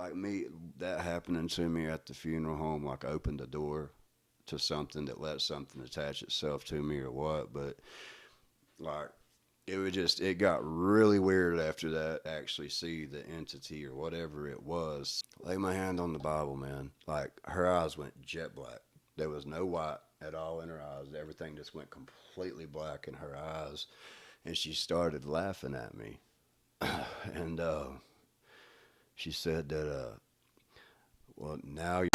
like me, that happening to me at the funeral home, like opened the door to something that let something attach itself to me or what. But like, it got really weird after that. Actually see the entity or whatever it was. Lay my hand on the Bible, man. Like, her eyes went jet black. There was no white at all in her eyes. Everything just went completely black in her eyes. And she started laughing at me. And she said that, well, now you're...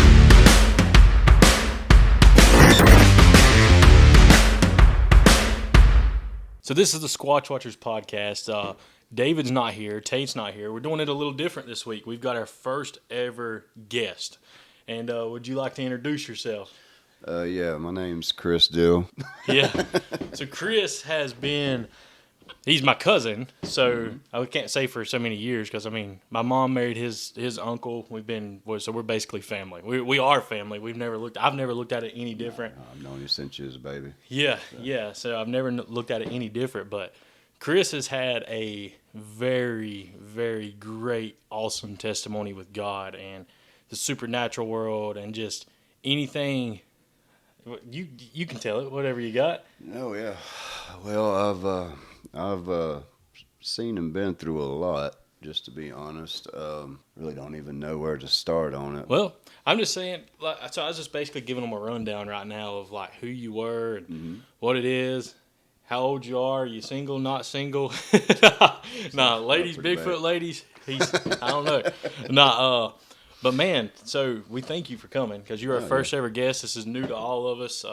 So this is the Squatch Watchers podcast. David's not here. Tate's not here. We're doing it a little different this week. We've got our first ever guest. And would you like to introduce yourself? Yeah, my name's Chris Dill. Yeah. So Chris has been... He's my cousin, so I can't say for so many years because, I mean, my mom married his uncle. So we're basically family. We are family. I've never looked at it any different. I've known you since you was a baby. Yeah, yeah. So I've never looked at it any different. But Chris has had a very, very great, awesome testimony with God and the supernatural world and just anything. You can tell it, whatever you got. Oh, yeah. Well, I've seen and been through a lot, just to be honest. Really don't even know where to start on it. Well, I'm just saying, so I was just basically giving them a rundown right now of like who you were and what it is, how old you are you single, not single? Nah, ladies, Bigfoot ladies, I don't know. Nah, but man, so we thank you for coming because you're our first ever guest. This is new to all of us.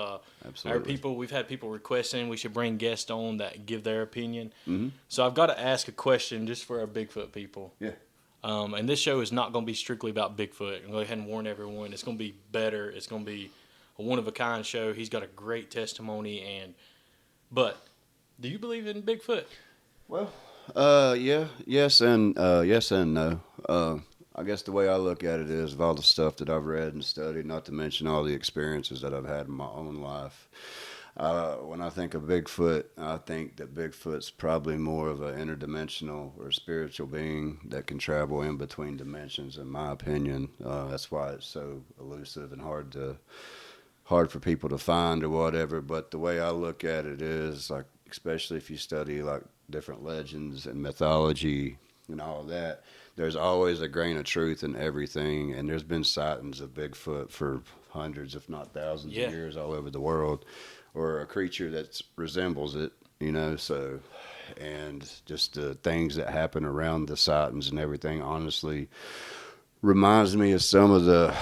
Absolutely. We've had people requesting we should bring guests on that give their opinion. Mm-hmm. So I've got to ask a question just for our Bigfoot people. Yeah. And this show is not going to be strictly about Bigfoot. I'm going to go ahead and warn everyone. It's going to be better. It's going to be a one-of-a-kind show. He's got a great testimony. But do you believe in Bigfoot? Well, yeah. Yes and no. I guess the way I look at it is, of all the stuff that I've read and studied, not to mention all the experiences that I've had in my own life, when I think of Bigfoot, I think that Bigfoot's probably more of an interdimensional or spiritual being that can travel in between dimensions, in my opinion. That's why it's so elusive and hard for people to find or whatever. But the way I look at it is, like, especially if you study like different legends and mythology and all of that, there's always a grain of truth in everything, and there's been sightings of Bigfoot for hundreds, if not thousands of years all over the world, or a creature that resembles it, so, and just the things that happen around the sightings and everything honestly reminds me of some of the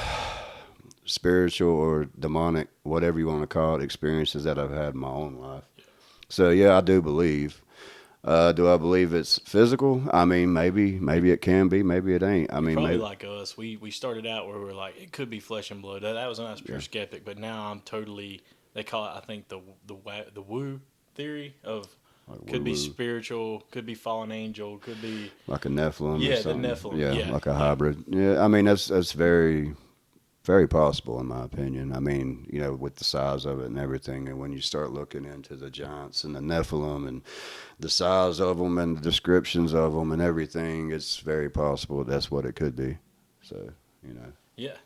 spiritual or demonic, whatever you want to call it, experiences that I've had in my own life. So, yeah, I do believe. Do I believe it's physical? I mean, maybe it can be, maybe it ain't. I mean, probably maybe. Like us. We started out where we were like, it could be flesh and blood. That was when I was pure skeptic, but now I'm totally. They call it, I think, the woo theory of like could be spiritual, could be fallen angel, could be like a Nephilim. Yeah, or something. The Nephilim. Yeah, like a hybrid. Yeah, I mean that's very, very possible in my opinion. I mean, with the size of it and everything, and when you start looking into the giants and the Nephilim and the size of them and the descriptions of them and everything, it's very possible that's what it could be. So, Yeah.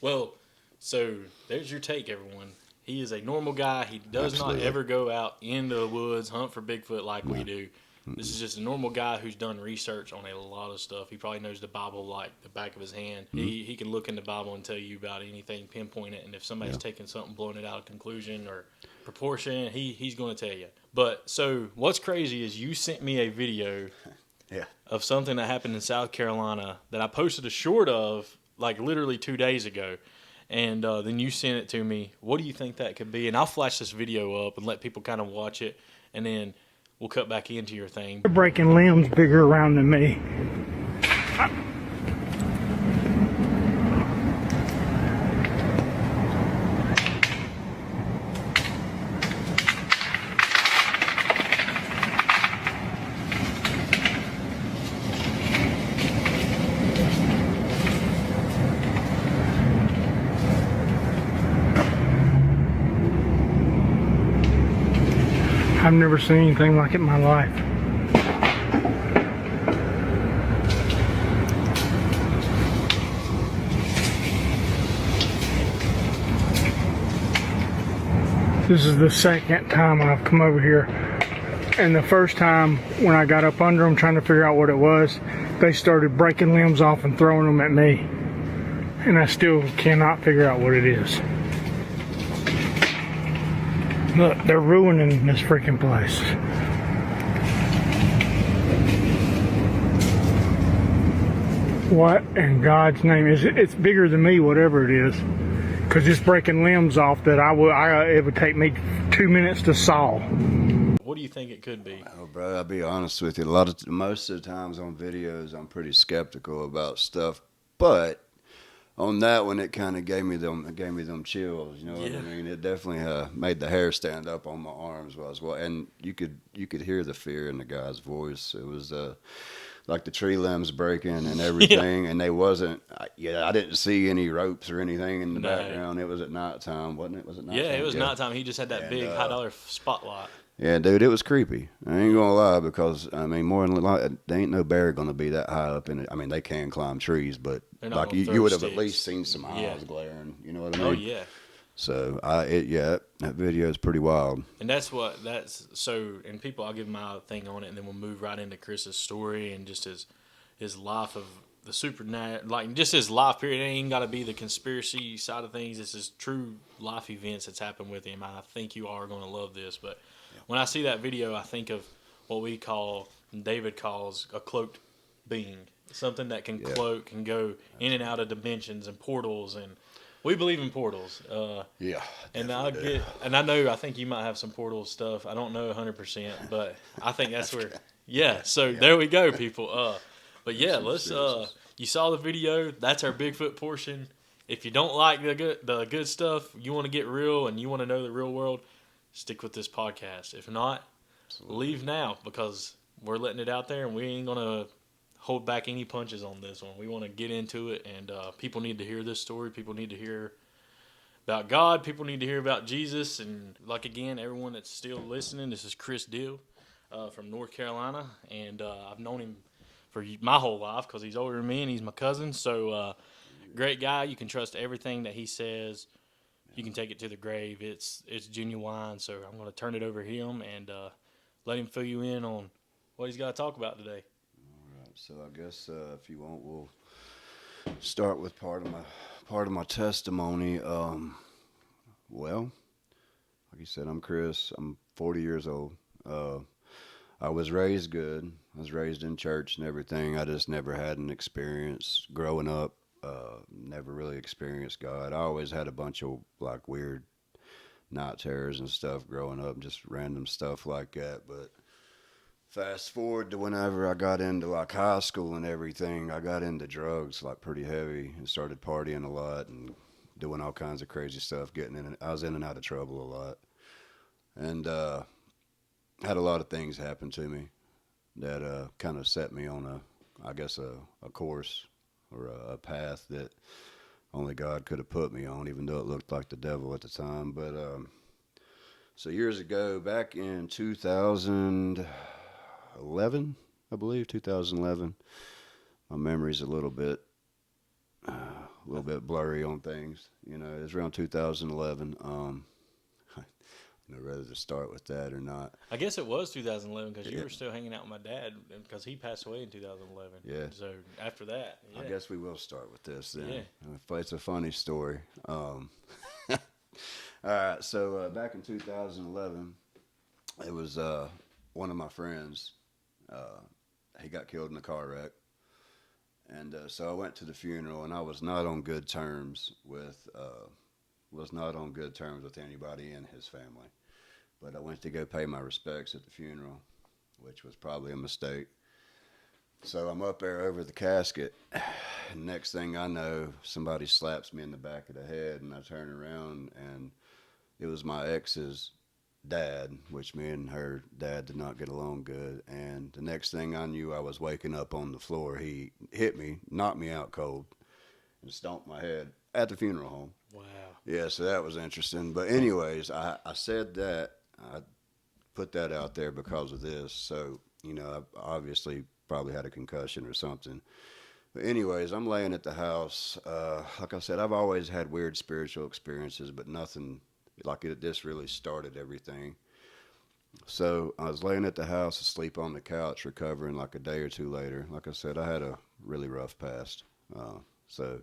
Well, so there's your take, everyone. He is a normal guy. He does not ever go out into the woods, hunt for Bigfoot like we do. This is just a normal guy who's done research on a lot of stuff. He probably knows the Bible like the back of his hand. Mm-hmm. He can look in the Bible and tell you about anything, pinpoint it, and if somebody's taking something, blowing it out of conclusion or proportion, he's going to tell you. But so what's crazy is you sent me a video of something that happened in South Carolina that I posted a short of like literally 2 days ago. And then you sent it to me. What do you think that could be? And I'll flash this video up and let people kind of watch it, and then we'll cut back into your thing. They're breaking limbs bigger around than me. I've never seen anything like it in my life. This is the second time I've come over here. And the first time when I got up under them trying to figure out what it was, they started breaking limbs off and throwing them at me. And I still cannot figure out what it is. Look, they're ruining this freaking place. What in God's name is it? It's bigger than me, whatever it is. Because it's breaking limbs off that it would take me 2 minutes to saw. What do you think it could be? Oh, bro, I'll be honest with you. Most of the times on videos, I'm pretty skeptical about stuff, but on that one, it kind of gave me them chills. You know what I mean? It definitely made the hair stand up on my arms while I was watching, and you could hear the fear in the guy's voice. It was like the tree limbs breaking and everything, and I didn't see any ropes or anything in the background. It was at nighttime, wasn't it? Was it nighttime? Yeah, it was nighttime. He just had that big $high spotlight. Yeah, dude, it was creepy. I ain't gonna lie, because I mean, more than likely, there ain't no bear gonna be that high up in it. I mean, they can climb trees, but like you would have at least seen some eyes glaring. You know what I mean? Oh yeah. So that video is pretty wild. And and people, I'll give my thing on it, and then we'll move right into Chris's story and just his life of the supernatural, like just his life period. It ain't got to be the conspiracy side of things. This is true life events that's happened with him. I think you are going to love this, but when I see that video, I think of what David calls a cloaked being, something that can cloak and go in and out of dimensions and portals, and we believe in portals. And I think you might have some portal stuff. I don't know 100%, but I think that's where. Yeah. So there we go, people. But yeah, let's. You saw the video. That's our Bigfoot portion. If you don't like the good stuff, you want to get real and you want to know the real world, stick with this podcast. If not, leave now, because we're letting it out there and we ain't gonna hold back any punches on this one. We want to get into it, and people need to hear this story. People need to hear about God. People need to hear about Jesus. And like, again, everyone that's still listening, this is Chris Dill from North Carolina, and I've known him for my whole life because he's older than me and he's my cousin. So great guy. You can trust everything that he says. You can take it to the grave. It's genuine. So I'm going to turn it over to him and let him fill you in on what he's got to talk about today. All right. So I guess if you want, we'll start with part of my testimony. Well, like you said, I'm Chris. I'm 40 years old. I was raised good. I was raised in church and everything. I just never had an experience growing up. Never really experienced God. I always had a bunch of like weird night terrors and stuff growing up, just random stuff like that. But fast forward to whenever I got into like high school and everything, I got into drugs like pretty heavy and started partying a lot and doing all kinds of crazy stuff. I was in and out of trouble a lot, and had a lot of things happen to me that kind of set me on a course or a path that only God could have put me on, even though it looked like the devil at the time. But so years ago, back in 2011, I believe 2011, my memory's a little bit blurry on things. You know, it was around 2011. I don't know whether to start with that or not. I guess it was 2011 because you were still hanging out with my dad because he passed away in 2011. Yeah. So after that, I guess we will start with this then. Yeah. It's a funny story. All right. So back in 2011, it was one of my friends. He got killed in a car wreck. And so I went to the funeral, and I was not on good terms with anybody in his family. But I went to go pay my respects at the funeral, which was probably a mistake. So I'm up there over the casket, and next thing I know, somebody slaps me in the back of the head, and I turn around, and it was my ex's dad, which me and her dad did not get along good. And the next thing I knew, I was waking up on the floor. He hit me, knocked me out cold, and stomped my head at the funeral home. Wow. Yeah, so that was interesting. But anyways, I said that. I put that out there because of this. So, you know, I obviously probably had a concussion or something. But anyways, I'm laying at the house. Like I said, I've always had weird spiritual experiences, but nothing this really started everything. So I was laying at the house asleep on the couch, recovering like a day or two later. Like I said, I had a really rough past. Uh, so,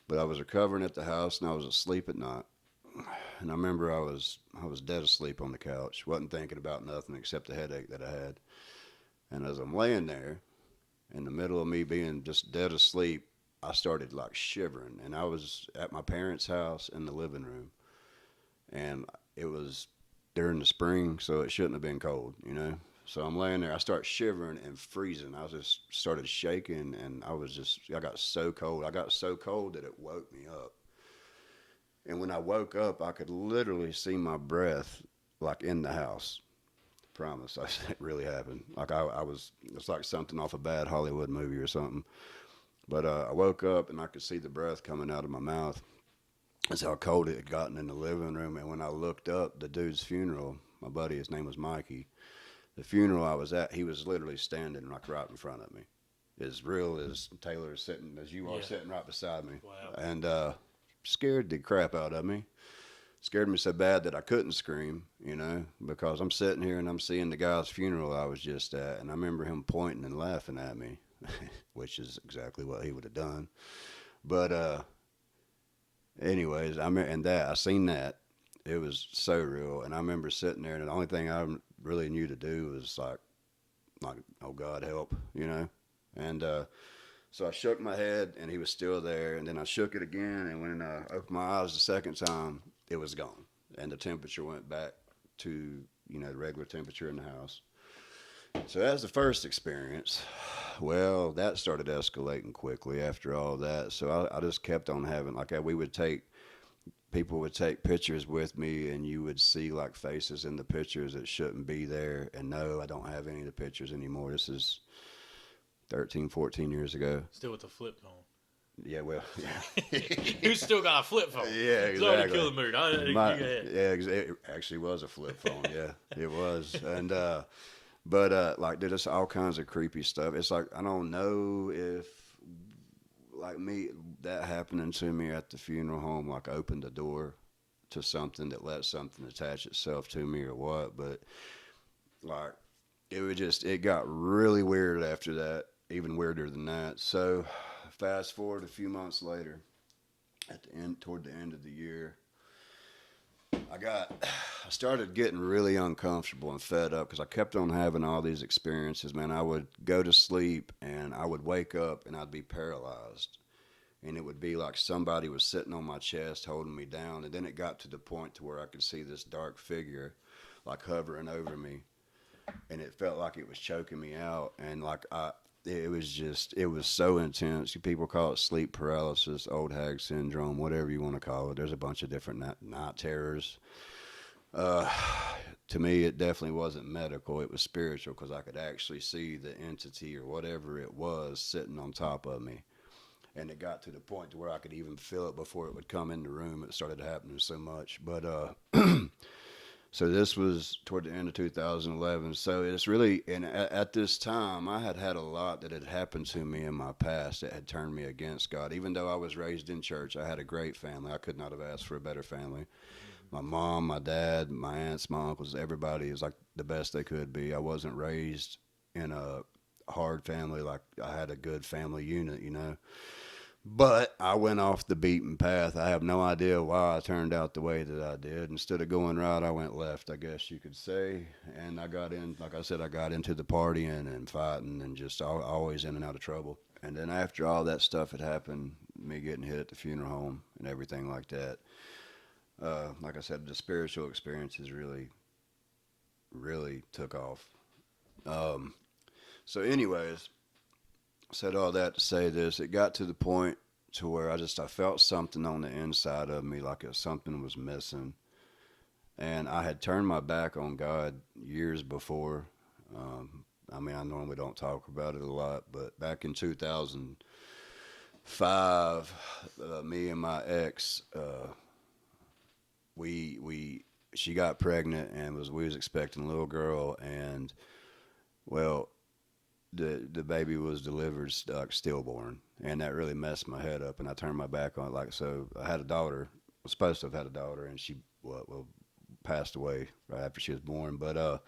but I was recovering at the house and I was asleep at night. And I remember I was dead asleep on the couch, wasn't thinking about nothing except the headache that I had. And as I'm laying there, in the middle of me being just dead asleep, I started like shivering. And I was at my parents' house in the living room, and it was during the spring, so it shouldn't have been cold, you know. So I'm laying there, I start shivering and freezing. I just started shaking, and I got so cold. I got so cold that it woke me up. And when I woke up, I could literally see my breath like in the house. Promise, it really happened. Like I was, it's like something off a bad Hollywood movie or something. But I woke up and I could see the breath coming out of my mouth. That's how cold it had gotten in the living room. And when I looked up, the dude's funeral, my buddy, his name was Mikey. The funeral I was at, he was literally standing like right in front of me, as real as Taylor is sitting, as you are sitting right beside me. Wow. And scared the crap out of me. Scared me so bad that I couldn't scream, you know, because I'm sitting here and I'm seeing the guy's funeral I was just at, and I remember him pointing and laughing at me, which is exactly what he would have done. But anyways, I seen that. It was so real, and I remember sitting there, and the only thing I really knew to do was like, oh God, help, you know. And so I shook my head, and he was still there, and then I shook it again, and when I opened my eyes the second time, it was gone, and the temperature went back to the regular temperature in the house. So that's the first experience. Well, that started escalating quickly after all that. So I just kept on having we would take people would take pictures with me, and you would see like faces in the pictures that shouldn't be there. And no, I don't have any of the pictures anymore. This is 13, 14 years ago. Still with the flip phone. Yeah, well, yeah. Who's still got a flip phone? Yeah, It's already exactly. killing mood. It actually was a flip phone. Yeah, it was. And but dude, it's all kinds of creepy stuff. It's like I don't know if like me that happening to me at the funeral home like opened the door to something that let something attach itself to me or what. But like it got really weird after that, even weirder than that. So fast forward a few months later, toward the end of the year, I started getting really uncomfortable and fed up because I kept on having all these experiences. Man, I would go to sleep and I would wake up and I'd be paralyzed, and it would be like somebody was sitting on my chest holding me down. And then it got to the point to where I could see this dark figure like hovering over me, and it felt like it was choking me out. And it was so intense. People call it sleep paralysis, old hag syndrome, whatever you want to call it. There's a bunch of different night terrors. Uh, to me, it definitely wasn't medical. It was spiritual because I could actually see the entity or whatever it was sitting on top of me. And it got to the point to where I could even feel it before it would come in the room. It started happening so much. But so this was toward the end of 2011. So it's really, and at this time, I had had a lot that had happened to me in my past that had turned me against God. Even though I was raised in church, I had a great family. I could not have asked for a better family. My mom, my dad, my aunts, my uncles, everybody is like the best they could be. I wasn't raised in a hard family. Like I had a good family unit, you know. But I went off the beaten path. I have no idea why I turned out the way that I did. Instead of going right, I went left, I guess you could say. And I got in, like I said, I got into the partying and fighting and just always in and out of trouble. And then after all that stuff had happened, me getting hit at the funeral home and everything like that, like I said, the spiritual experiences really, really took off. Um, so, anyways, said all that to say this. It got to the point to where I felt something on the inside of me, like something was missing, and I had turned my back on God years before. I mean, I normally don't talk about it a lot, but back in 2005, me and my ex, we she got pregnant and we was expecting a little girl, and well, the baby was delivered like stillborn, and that really messed my head up, and I turned my back on it. Like, so I had a daughter was supposed to have had a daughter, and she well passed away right after she was born. But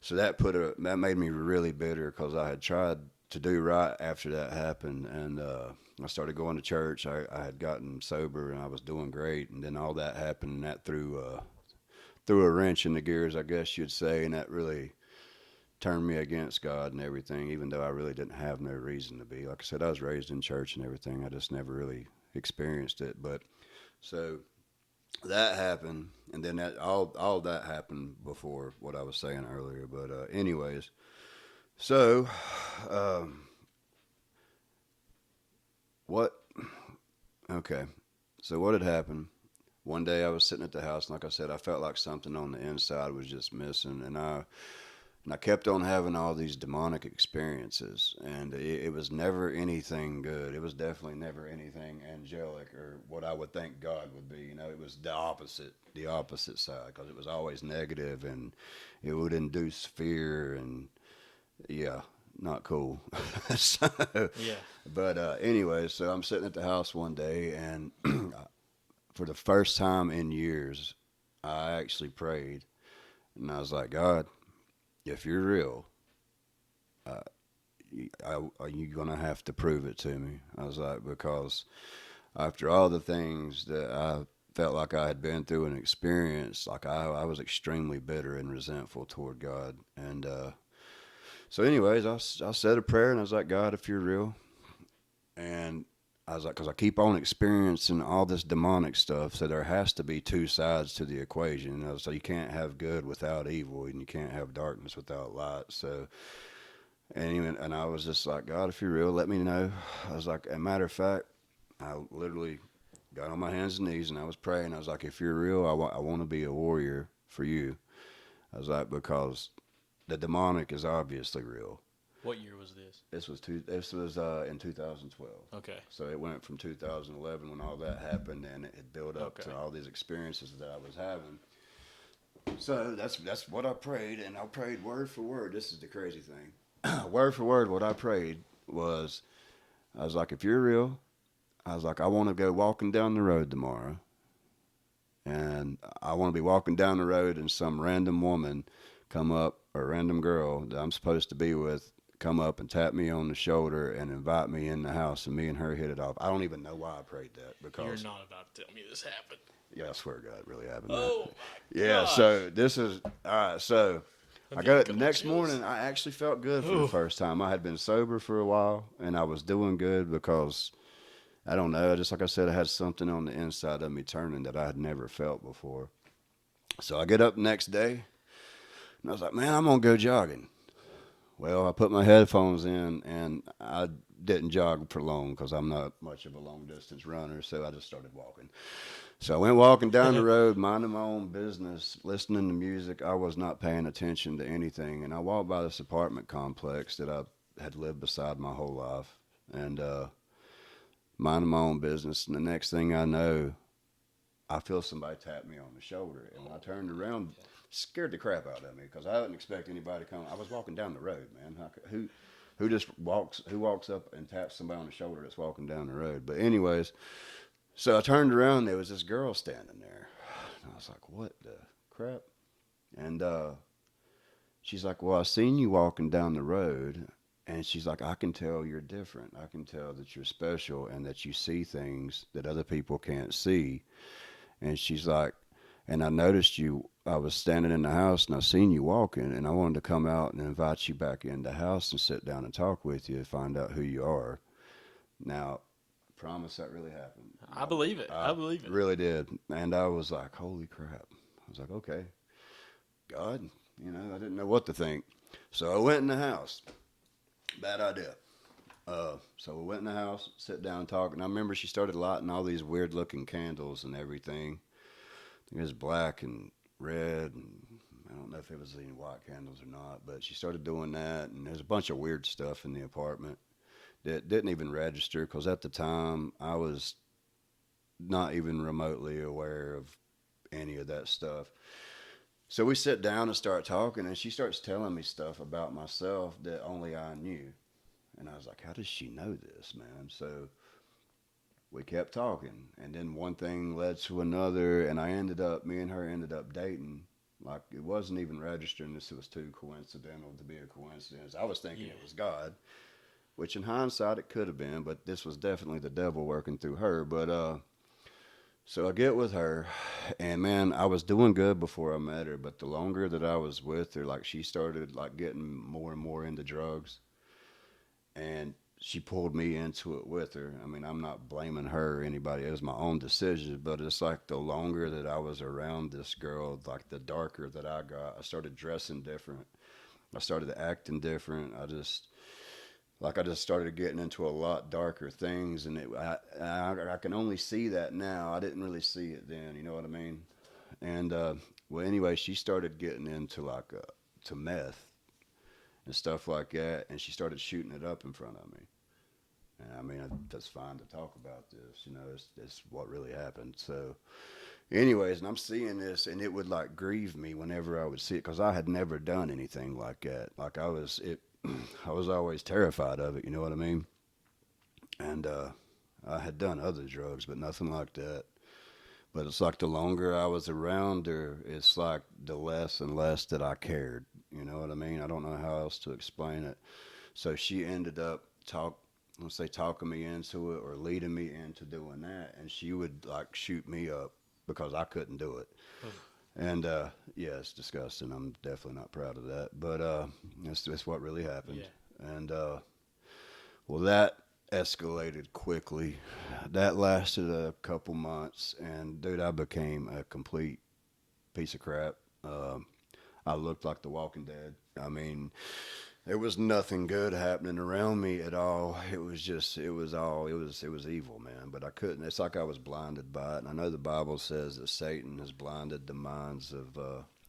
so that made me really bitter because I had tried to do right after that happened, and I started going to church. I had gotten sober and I was doing great, and then all that happened, and that threw a wrench in the gears, I guess you'd say, and that really turned me against God and everything. Even though I really didn't have no reason to be. Like I said, I was raised in church and everything. I just never really experienced it. But so that happened, and then that all that happened before what I was saying earlier. But anyways, so um, what? Okay, so what had happened? One day I was sitting at the house, and like I said, I felt like something on the inside was just missing, and I kept on having all these demonic experiences, and it was never anything good. It was definitely never anything angelic or what I would think God would be. You know, it was the opposite side, because it was always negative, and it would induce fear, and yeah, not cool. So, Yeah. but anyway, so I'm sitting at the house one day, and for the first time in years, I actually prayed, and I was like, God, if you're real, uh, are you gonna have to prove it to me? I was like, because after all the things that I felt like I had been through and experienced, like I was extremely bitter and resentful toward God. And so, anyways, I said a prayer, and I was like, God, if you're real, and I was like, because I keep on experiencing all this demonic stuff, so there has to be two sides to the equation. You know, so you can't have good without evil, and you can't have darkness without light. So, and I was just like, God, if you're real, let me know. I was like, a matter of fact, I literally got on my hands and knees and I was praying. I was like, if you're real, I want to be a warrior for you. I was like, because the demonic is obviously real. What year was this? This was in 2012. Okay. So it went from 2011 when all that happened, and it built up Okay. to all these experiences that I was having. So that's what I prayed, and I prayed word for word. This is the crazy thing. Word for word, what I prayed was, I was like, if you're real, I was like, I want to go walking down the road tomorrow, and I want to be walking down the road, and some random woman come up, or a random girl that I'm supposed to be with, come up and tap me on the shoulder and invite me in the house, and me and her hit it off. I don't even know why I prayed that, You're because not about to tell me this happened. yeah, I swear to God, it really happened. Oh my Yeah, gosh. so this is all right. So I'm I getting got a the couple next chills. morning. I actually felt good for the Ooh. first time. I had been sober for a while, and I was doing good because I don't know. Just like I said, I had something on the inside of me turning that I had never felt before. So I get up the next day, and I was like, "Man, I'm gonna go jogging." Well, I put my headphones in, and I didn't jog for long because I'm not much of a long distance runner. So I just started walking. So I went walking down the road, minding my own business, listening to music. I was not paying attention to anything. And I walked by this apartment complex that I had lived beside my whole life, and minding my own business. And the next thing I know, I feel somebody tap me on the shoulder. And when I turned around, it scared the crap out of me because I didn't expect anybody to come. I was walking down the road, man. Who walks up and taps somebody on the shoulder that's walking down the road? But anyways, so I turned around, there was this girl standing there. And I was like, what the crap? And she's like, well, I seen you walking down the road. And she's like, I can tell you're different. I can tell that you're special and that you see things that other people can't see. And she's like, and I noticed you, I was standing in the house and I seen you walking, and I wanted to come out and invite you back in the house and sit down and talk with you and find out who you are. Now, promise that really happened. I believe it. I believe it. Really did. And I was like, holy crap. I was like, okay, God, I didn't know what to think. So I went in the house. Bad idea. So we went in the house, sit down, talk. And I remember she started lighting all these weird looking candles and everything. It was black and red. And I don't know if it was any white candles or not. But she started doing that. And there's a bunch of weird stuff in the apartment that didn't even register because at the time I was not even remotely aware of any of that stuff. So we sit down and start talking, and she starts telling me stuff about myself that only I knew. And I was like, how does she know this, man? So we kept talking, and then one thing led to another, and me and her ended up dating. Like it wasn't even registering this; it was too coincidental to be a coincidence. I was thinking Yeah. it was God, which in hindsight it could have been, but this was definitely the devil working through her. But so I get with her, and man, I was doing good before I met her, but the longer that I was with her, like she started like getting more and more into drugs, and she pulled me into it with her. I mean, I'm not blaming her or anybody. It was my own decision, but it's like the longer that I was around this girl, like the darker that I got. I started dressing different. I started acting different. I just started getting into a lot darker things, and I can only see that now. I didn't really see it then. You know what I mean? And well, anyway, she started getting into to meth and stuff like that, and she started shooting it up in front of me. And I mean, that's fine to talk about this. You know, it's what really happened. So, anyways, and I'm seeing this, and it would like grieve me whenever I would see it because I had never done anything like that. Like I was always terrified of it. You know what I mean? And I had done other drugs, but nothing like that. But it's like the longer I was around her, it's like the less and less that I cared. You know what I mean? I don't know how else to explain it. So she ended up let's say talking me into it or leading me into doing that, and she would like shoot me up because I couldn't do it. Oh, And yeah, it's disgusting. I'm definitely not proud of that, but it's what really happened. yeah. And well, that escalated quickly. That lasted a couple months, and dude, I became a complete piece of crap. I looked like the Walking Dead. I mean, there was nothing good happening around me at all. It was just, it was evil, man. But I couldn't. It's like I was blinded by it. And I know the Bible says that Satan has blinded the minds of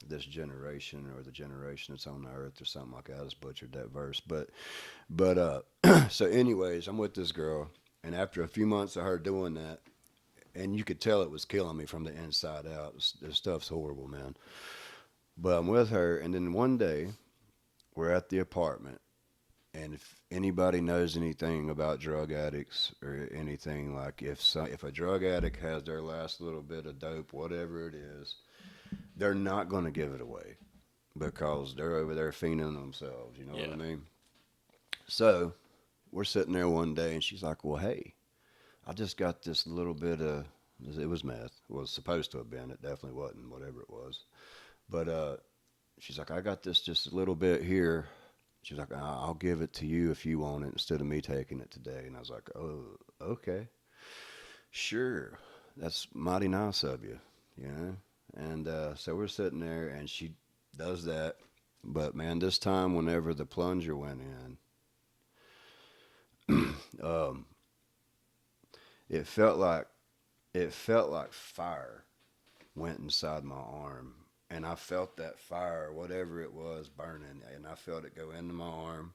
this generation or the generation that's on the earth or something like that. I just butchered that verse, but so anyways, I'm with this girl, and after a few months of her doing that, and you could tell it was killing me from the inside out. This stuff's horrible, man. But I'm with her, and then one day we're at the apartment, and if anybody knows anything about drug addicts or anything, like if a drug addict has their last little bit of dope, whatever it is, they're not going to give it away because they're over there fiending themselves. You know what Yeah. I mean? So we're sitting there one day, and she's like, "Well, hey, I just got this little bit of it was meth. It was supposed to have been. It definitely wasn't. Whatever it was, but she's like, I got this just a little bit here. She's like, I'll give it to you if you want it instead of me taking it today. And I was like, oh, okay, sure. That's mighty nice of you, you know. And so we're sitting there, and she does that. But man, this time, whenever the plunger went in, it felt like fire went inside my arm, and I felt that fire, whatever it was, burning, and I felt it go into my arm,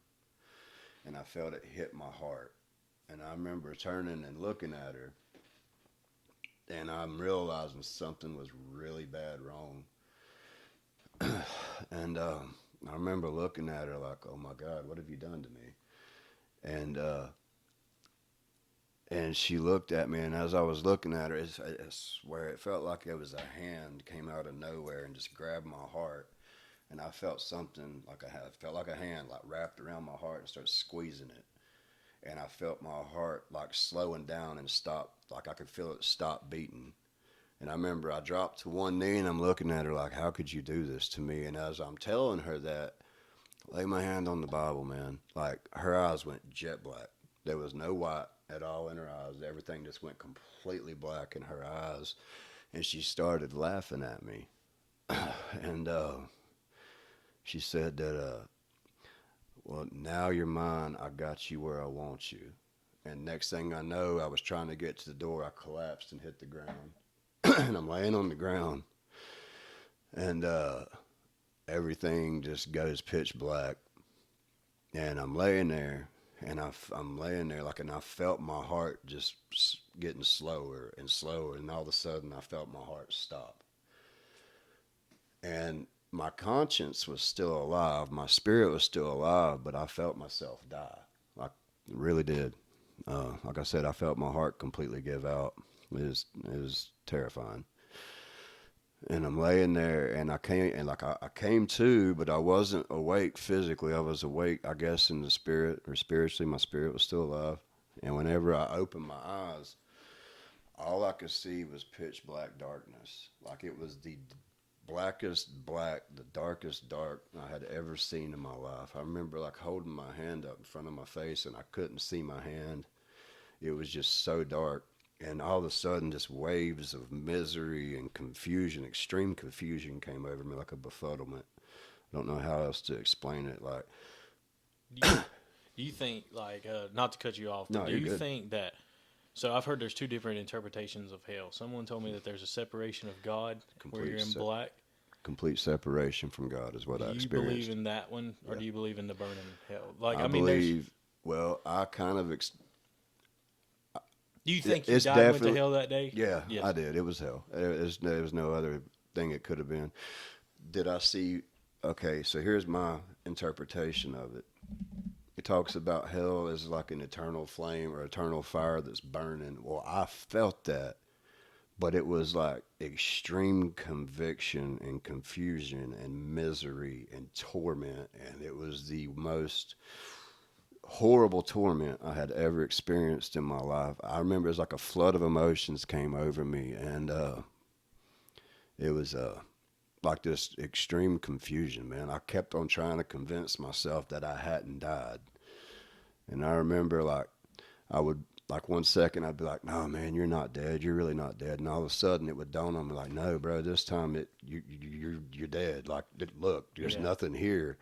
and I felt it hit my heart. And I remember turning and looking at her, and I'm realizing something was really bad wrong. And I remember looking at her like, "Oh my God, what have you done to me?" And and she looked at me, and as I was looking at her, I swear it felt like it was a hand came out of nowhere and just grabbed my heart, and I felt something like felt like a hand like wrapped around my heart and started squeezing it, and I felt my heart like slowing down and stop, like I could feel it stop beating. And I remember I dropped to one knee, and I'm looking at her like, "How could you do this to me?" And as I'm telling her that, lay my hand on the Bible, man. Like her eyes went jet black. There was no white at all in her eyes. Everything just went completely black in her eyes, and she started laughing at me. And she said that, "Well, now you're mine. I got you where I want you." And next thing I know, I was trying to get to the door. I collapsed and hit the ground, and I'm laying on the ground, and everything just goes pitch black, and I'm laying there, and I'm laying there like, and I felt my heart just getting slower and slower, and all of a sudden I felt my heart stop, and my conscience was still alive, my spirit was still alive, but I felt myself die, like really did. Like I said, I felt my heart completely give out. It was terrifying. And I'm laying there, and I came to, but I wasn't awake physically. I was awake, I guess, in the spirit or spiritually. My spirit was still alive. And whenever I opened my eyes, all I could see was pitch black darkness. Like it was the blackest black, the darkest dark I had ever seen in my life. I remember like holding my hand up in front of my face, and I couldn't see my hand. It was just so dark. And all of a sudden, just waves of misery and confusion, extreme confusion came over me like a befuddlement. I don't know how else to explain it. Like, Do you, do you think, like, not to cut you off, but no, do you're you good. think that? So I've heard there's two different interpretations of hell. Someone told me that there's a separation of God where you're Complete, in black. complete separation from God is what Do I you believe experienced. in that one, or Yeah. do you believe in the burning hell? Like, I I mean, there's. believe, well, I kind of, Do you think you it's died and went to definitely, hell that day? yeah, Yeah. I did. It was hell. There was no other thing it could have been. Did I see, okay, so here's my interpretation of it. It talks about hell as like an eternal flame or eternal fire that's burning. Well, I felt that, but it was like extreme conviction and confusion and misery and torment. And it was the most horrible torment I had ever experienced in my life. I remember it was like a flood of emotions came over me, and it was like this extreme confusion, man. I kept on trying to convince myself that I hadn't died. And I remember like I would like 1 second I'd be like, "No, man, you're not dead. You're really not dead." And all of a sudden it would dawn on me like, "No, bro, this time you're dead. Like, look, there's Yeah. nothing here."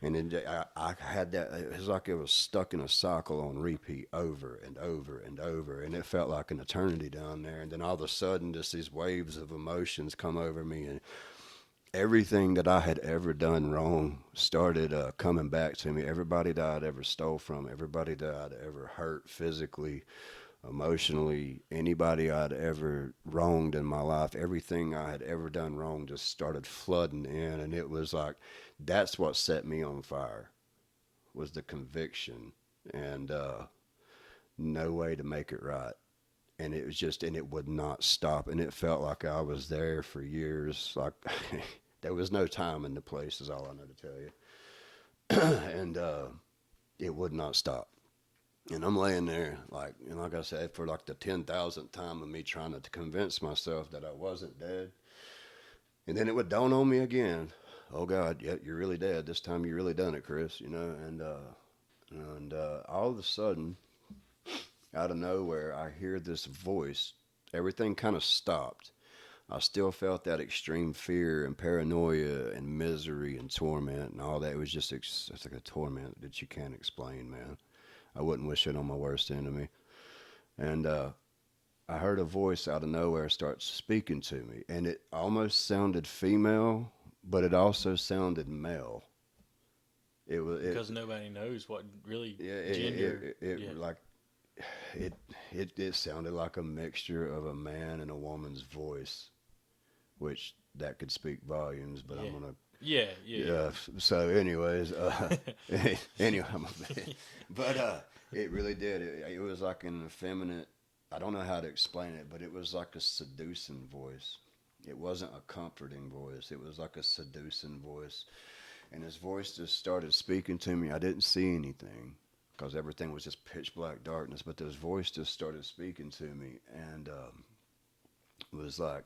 And then I had that. It was like it was stuck in a cycle on repeat over and over and over, and it felt like an eternity down there. And then all of a sudden, just these waves of emotions come over me, and everything that I had ever done wrong started coming back to me. Everybody that I'd ever stole from, everybody that I'd ever hurt physically, emotionally, anybody I'd ever wronged in my life, everything I had ever done wrong just started flooding in. And it was like, that's what set me on fire, was the conviction and no way to make it right. And it was just, and it would not stop. And it felt like I was there for years. Like, there was no time in the place, is all I know to tell you. And it would not stop. And I'm laying there, like, and like I said, for like the 10,000th time of me trying to convince myself that I wasn't dead. And then it would dawn on me again. Oh God, yeah, you're really dead. This time you really done it, Chris. You know, and all of a sudden, out of nowhere, I hear this voice. Everything kind of stopped. I still felt that extreme fear and paranoia and misery and torment and all that. It was just it's like a torment that you can't explain, man. I wouldn't wish it on my worst enemy. And I heard a voice out of nowhere start speaking to me, and it almost sounded female, but it also sounded male. It was Because nobody knows what really yeah, gender. Yeah. like it, it sounded like a mixture of a man and a woman's voice, which that could speak volumes. But Yeah. I'm gonna Yeah. Yeah. yeah. So, anyways, anyway, but it really did. It was like an effeminate. I don't know how to explain it, but it was like a seducing voice. It wasn't a comforting voice. It was like a seducing voice, and his voice just started speaking to me. I didn't see anything because everything was just pitch black darkness. But this voice just started speaking to me, and it was like,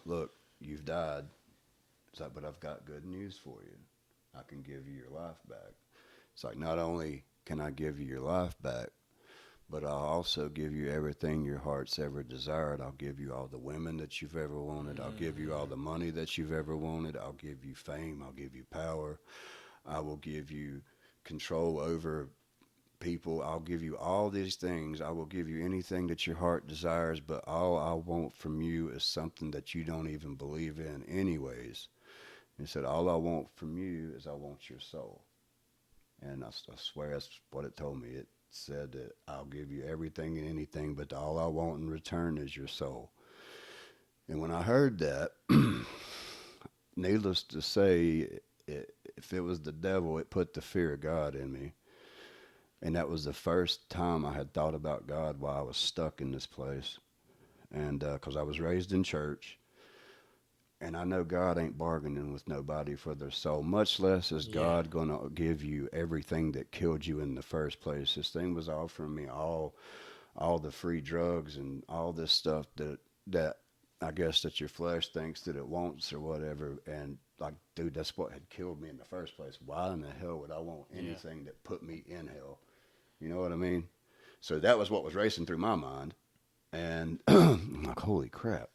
"Look, you've died." It's like, but I've got good news for you. I can give you your life back. It's like, not only can I give you your life back, but I'll also give you everything your heart's ever desired. I'll give you all the women that you've ever wanted. I'll give you all the money that you've ever wanted. I'll give you fame. I'll give you power. I will give you control over people. I'll give you all these things. I will give you anything that your heart desires, but all I want from you is something that you don't even believe in, anyways. He said, all I want from you is I want your soul. And I swear that's what it told me. It said that I'll give you everything and anything, but all I want in return is your soul. And when I heard that, needless to say, if it was the devil, it put the fear of God in me. And that was the first time I had thought about God while I was stuck in this place. And because I was raised in church, and I know God ain't bargaining with nobody for their soul, much less is Yeah. God going to give you everything that killed you in the first place. This thing was offering me all the free drugs and all this stuff that I guess that your flesh thinks that it wants or whatever. And like, dude, that's what had killed me in the first place. Why in the hell would I want Yeah. anything that put me in hell? You know what I mean? So that was what was racing through my mind. And I'm like, holy crap.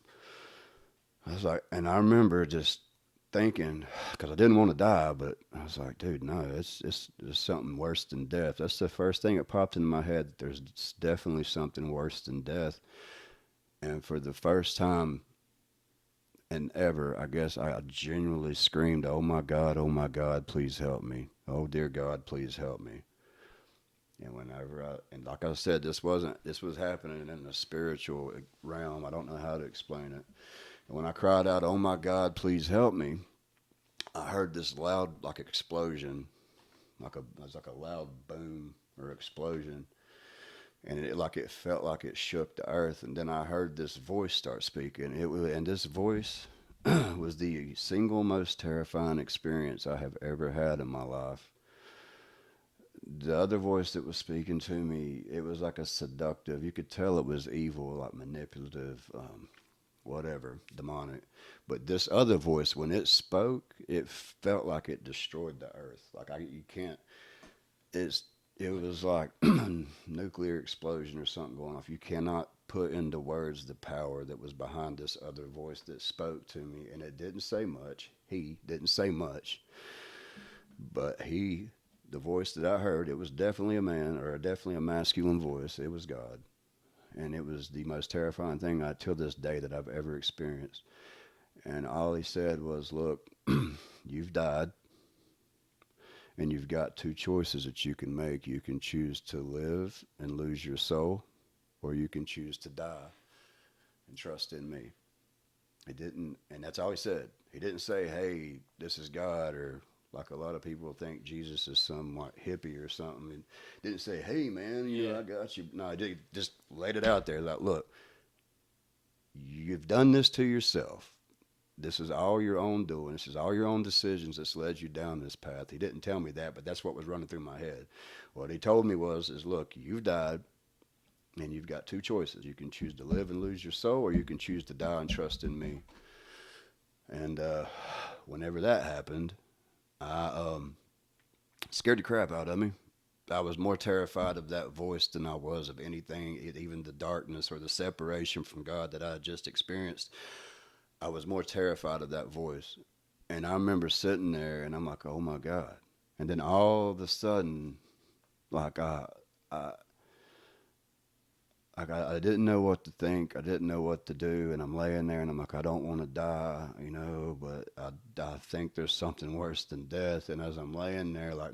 I was like, and I remember just thinking, because I didn't want to die, but I was like, dude, no, it's something worse than death. That's the first thing that popped into my head. There's definitely something worse than death. And for the first time and ever, I guess I genuinely screamed, oh my God, please help me. Oh, dear God, please help me. And and like I said, this was happening in the spiritual realm. I don't know how to explain it. And when I cried out, oh my God, please help me, I heard this loud, like explosion, it was like a loud boom or explosion. And it felt like it shook the earth. And then I heard this voice start speaking. And this voice was the single most terrifying experience I have ever had in my life. The other voice that was speaking to me, it was like a seductive. You could tell it was evil, like manipulative, whatever, demonic. But this other voice, when it spoke, it felt like it destroyed the earth. You can't. It's it was like nuclear explosion or something going off. You cannot put into words the power that was behind this other voice that spoke to me, and it didn't say much. He didn't say much, but the voice that I heard, it was definitely a man or definitely a masculine voice. It was God, and it was the most terrifying thing till this day that I've ever experienced. And all he said was, "Look, you've died, and you've got two choices that you can make. You can choose to live and lose your soul, or you can choose to die and trust in me." He didn't, and that's all he said. He didn't say, "Hey, this is God," or like a lot of people think Jesus is some like hippie or something. And didn't say, "Hey, man, Yeah. I got you." No, he just laid it out there. Like, look, you've done this to yourself. This is all your own doing. This is all your own decisions that's led you down this path. He didn't tell me that, but that's what was running through my head. What he told me is, look, you've died, and you've got two choices. You can choose to live and lose your soul, or you can choose to die and trust in me. And whenever that happened, I scared the crap out of me. I was more terrified of that voice than I was of anything, even the darkness or the separation from God that I had just experienced. I was more terrified of that voice. And I remember sitting there and I'm like, oh my God. And then all of a sudden, like I, I didn't know what to think. I didn't know what to do. And I'm laying there and I'm like, I don't want to die, but I think there's something worse than death. And as I'm laying there, like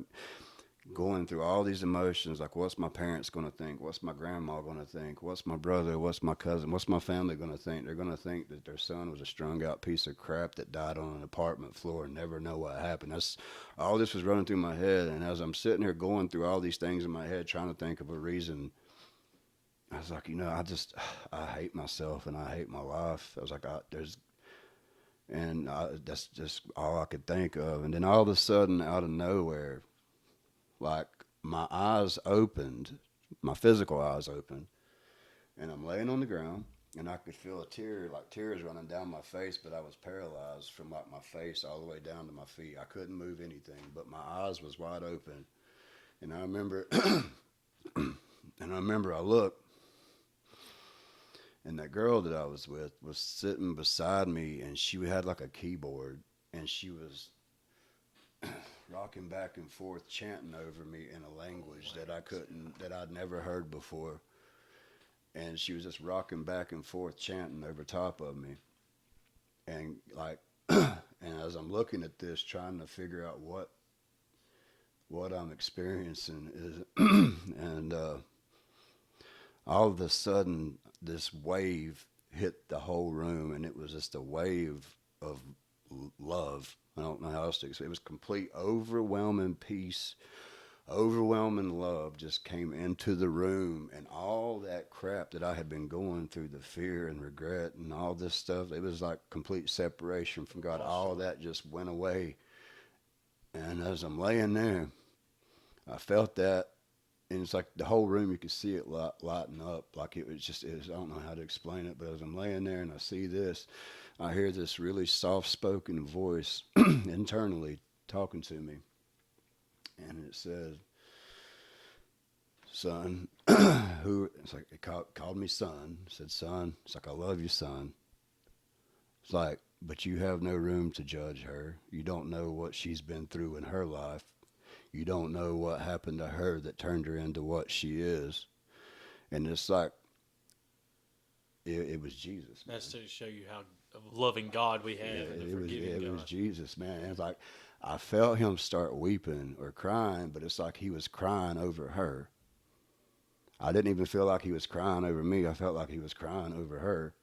going through all these emotions, like what's my parents going to think? What's my grandma going to think? What's my brother? What's my cousin? What's my family going to think? They're going to think that their son was a strung out piece of crap that died on an apartment floor and never know what happened. That's all this was running through my head. And as I'm sitting here going through all these things in my head, trying to think of a reason, I was like, I hate myself and I hate my life. I was like, that's just all I could think of. And then all of a sudden, out of nowhere, like my eyes opened, my physical eyes opened, and I'm laying on the ground, and I could feel tears running down my face, but I was paralyzed from like my face all the way down to my feet. I couldn't move anything, but my eyes was wide open, and I remember, I looked, and that girl that I was with was sitting beside me, and she had like a keyboard, and she was rocking back and forth, chanting over me in a language that I'd never heard before. And she was just rocking back and forth, chanting over top of me. And and as I'm looking at this, trying to figure out what I'm experiencing is, and all of a sudden, this wave hit the whole room, and it was just a wave of love. I don't know how else to explain. It was complete, overwhelming peace, overwhelming love just came into the room, and all that crap that I had been going through, the fear and regret and all this stuff, it was like complete separation from God. All that just went away. And as I'm laying there, I felt that, and it's like the whole room, you could see it lighting up. Like it was just, I don't know how to explain it, but as I'm laying there and I see this, I hear this really soft spoken voice internally talking to me. And it says, son, who, it's like, it called me son, said, son, it's like, I love you, son. It's like, but you have no room to judge her. You don't know what she's been through in her life. You don't know what happened to her that turned her into what she is. And it's like, it was Jesus, man. That's to show you how loving God we have and the forgiving God. It was Jesus, man. And it's like, I felt him start weeping or crying, but it's like he was crying over her. I didn't even feel like he was crying over me. I felt like he was crying over her.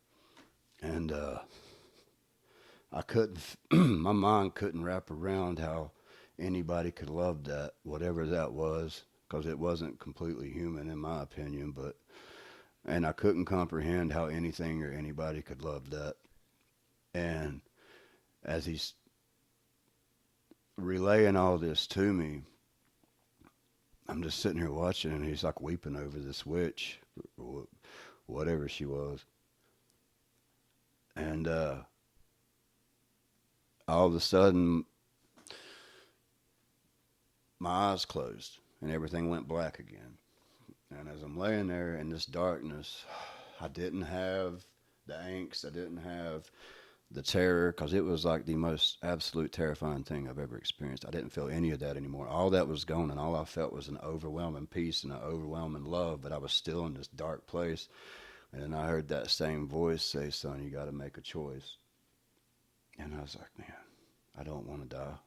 And I couldn't, my mind couldn't wrap around how anybody could love that, whatever that was, because it wasn't completely human in my opinion. And I couldn't comprehend how anything or anybody could love that. And as he's relaying all this to me, I'm just sitting here watching, and he's like weeping over this witch, or whatever she was. And all of a sudden, my eyes closed, and everything went black again. And as I'm laying there in this darkness, I didn't have the angst, I didn't have the terror, because it was like the most absolute terrifying thing I've ever experienced. I didn't feel any of that anymore. All that was gone, and all I felt was an overwhelming peace and an overwhelming love, but I was still in this dark place. And then I heard that same voice say, son, you got to make a choice. And I was like, man, I don't want to die.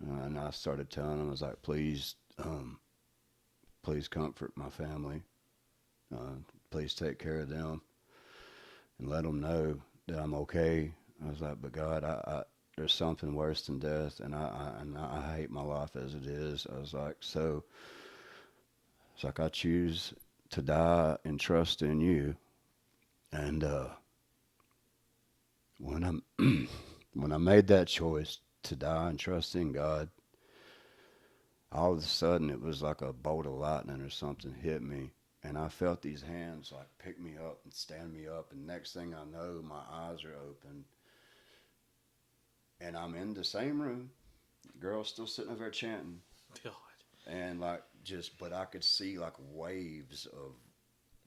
And I started telling him, I was like, please comfort my family. Please take care of them and let them know that I'm okay. I was like, but God, there's something worse than death, and I hate my life as it is. I was like, so it's like I choose to die and trust in you. And when I made that choice to die and trust in God, all of a sudden it was like a bolt of lightning or something hit me. And I felt these hands like pick me up and stand me up. And next thing I know, my eyes are open. And I'm in the same room. The girl's still sitting over there chanting. God. And like but I could see like waves of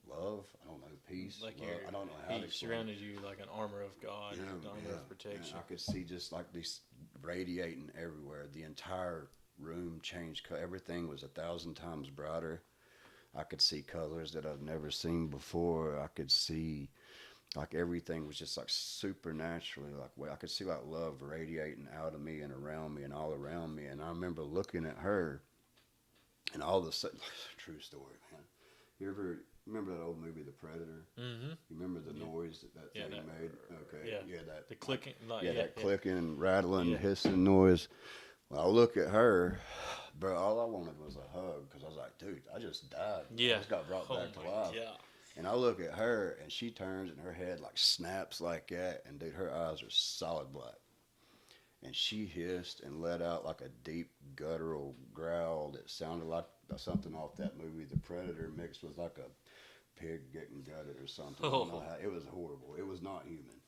love. I don't know, peace. Like love. I don't know how to He surrounded you like an armor of God, an armor of protection. And I could see just like these radiating everywhere. The entire room changed. Everything was 1,000 times brighter. I could see colors that I've never seen before. I could see like everything was just like supernaturally, like I could see like love radiating out of me and around me and all around me. And I remember looking at her, and all of a sudden, true story, man. You ever remember that old movie, The Predator? Mm-hmm. You remember the noise that thing made? Okay, that the clicking, clicking, rattling, hissing noise. Well, I look at her, bro. All I wanted was a hug, because I was like, dude, I just died. Yeah, I just got brought back to life. Yeah. And I look at her, and she turns, and her head like snaps like that, and dude, her eyes are solid black. And she hissed and let out like a deep guttural growl that sounded like something off that movie, The Predator, mixed with like a pig getting gutted or something. I don't know how. It was horrible. It was not human.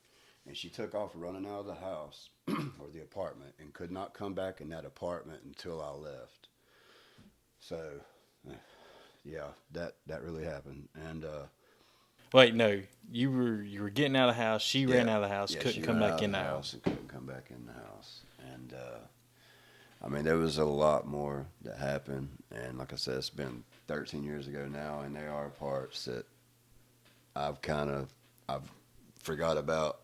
And she took off running out of the house or the apartment, and could not come back in that apartment until I left. So, yeah, that really happened. And wait, no, you were getting out of the house. She ran out of the house. Couldn't come back in the house. And couldn't come back in the house. And I mean, there was a lot more that happened. And like I said, it's been 13 years ago now, and there are parts that I've forgot about.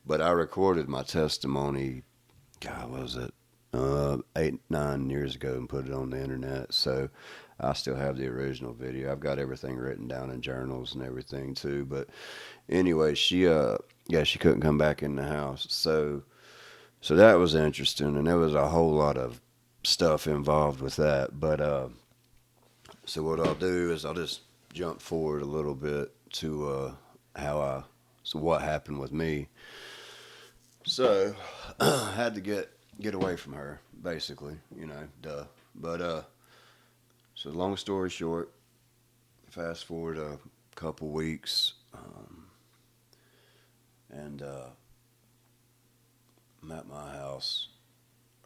But I recorded my testimony, God, was it 8-9 years ago, and put it on the internet. So I still have the original video. I've got everything written down in journals and everything too. But anyway, she couldn't come back in the house. So that was interesting, and there was a whole lot of stuff involved with that. But so what I'll do is I'll just jump forward a little bit to so what happened with me. So I had to get away from her, basically, duh. But so long story short, fast forward a couple weeks, and I'm at my house,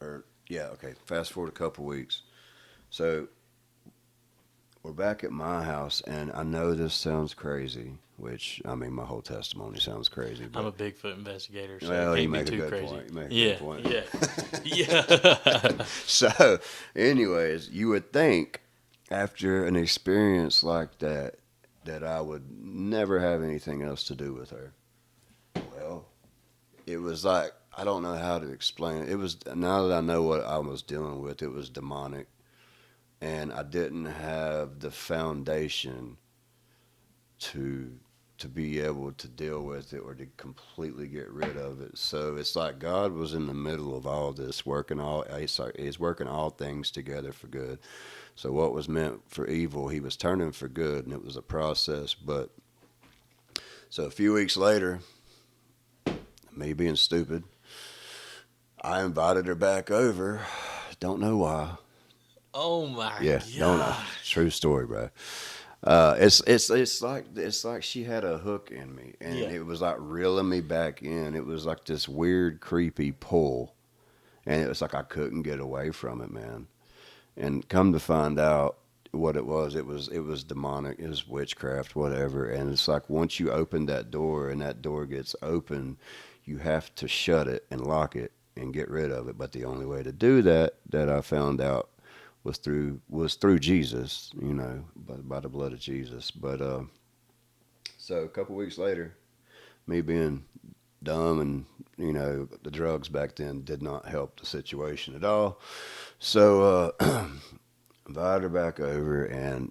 or yeah, okay. Fast forward a couple weeks, so we're back at my house, and I know this sounds crazy, which I mean my whole testimony sounds crazy. But I'm a Bigfoot investigator, so well, it you can't be make a too good crazy. point. You make a Yeah, good point. yeah. So, anyways, you would think after an experience like that I would never have anything else to do with her. Well, it was like I don't know how to explain it. It was now that I know what I was dealing with, it was demonic, and I didn't have the foundation to be able to deal with it or to completely get rid of it. So it's like God was in the middle of all this, he's working all things together for good. So what was meant for evil, he was turning for good, and it was a process. But so a few weeks later, me being stupid, I invited her back over. Don't know why. Oh my Yeah, don't know. god. True story, bro. It's like she had a hook in me, and Yeah. it was like reeling me back in. It was like this weird, creepy pull, and it was like I couldn't get away from it, man. And come to find out what it was demonic. It was witchcraft, whatever. And it's like once you open that door, and that door gets open, you have to shut it and lock it and get rid of it. But the only way to do that I found out was through Jesus, by the blood of Jesus. But so a couple weeks later, me being dumb and the drugs back then did not help the situation at all. So invited her back over, and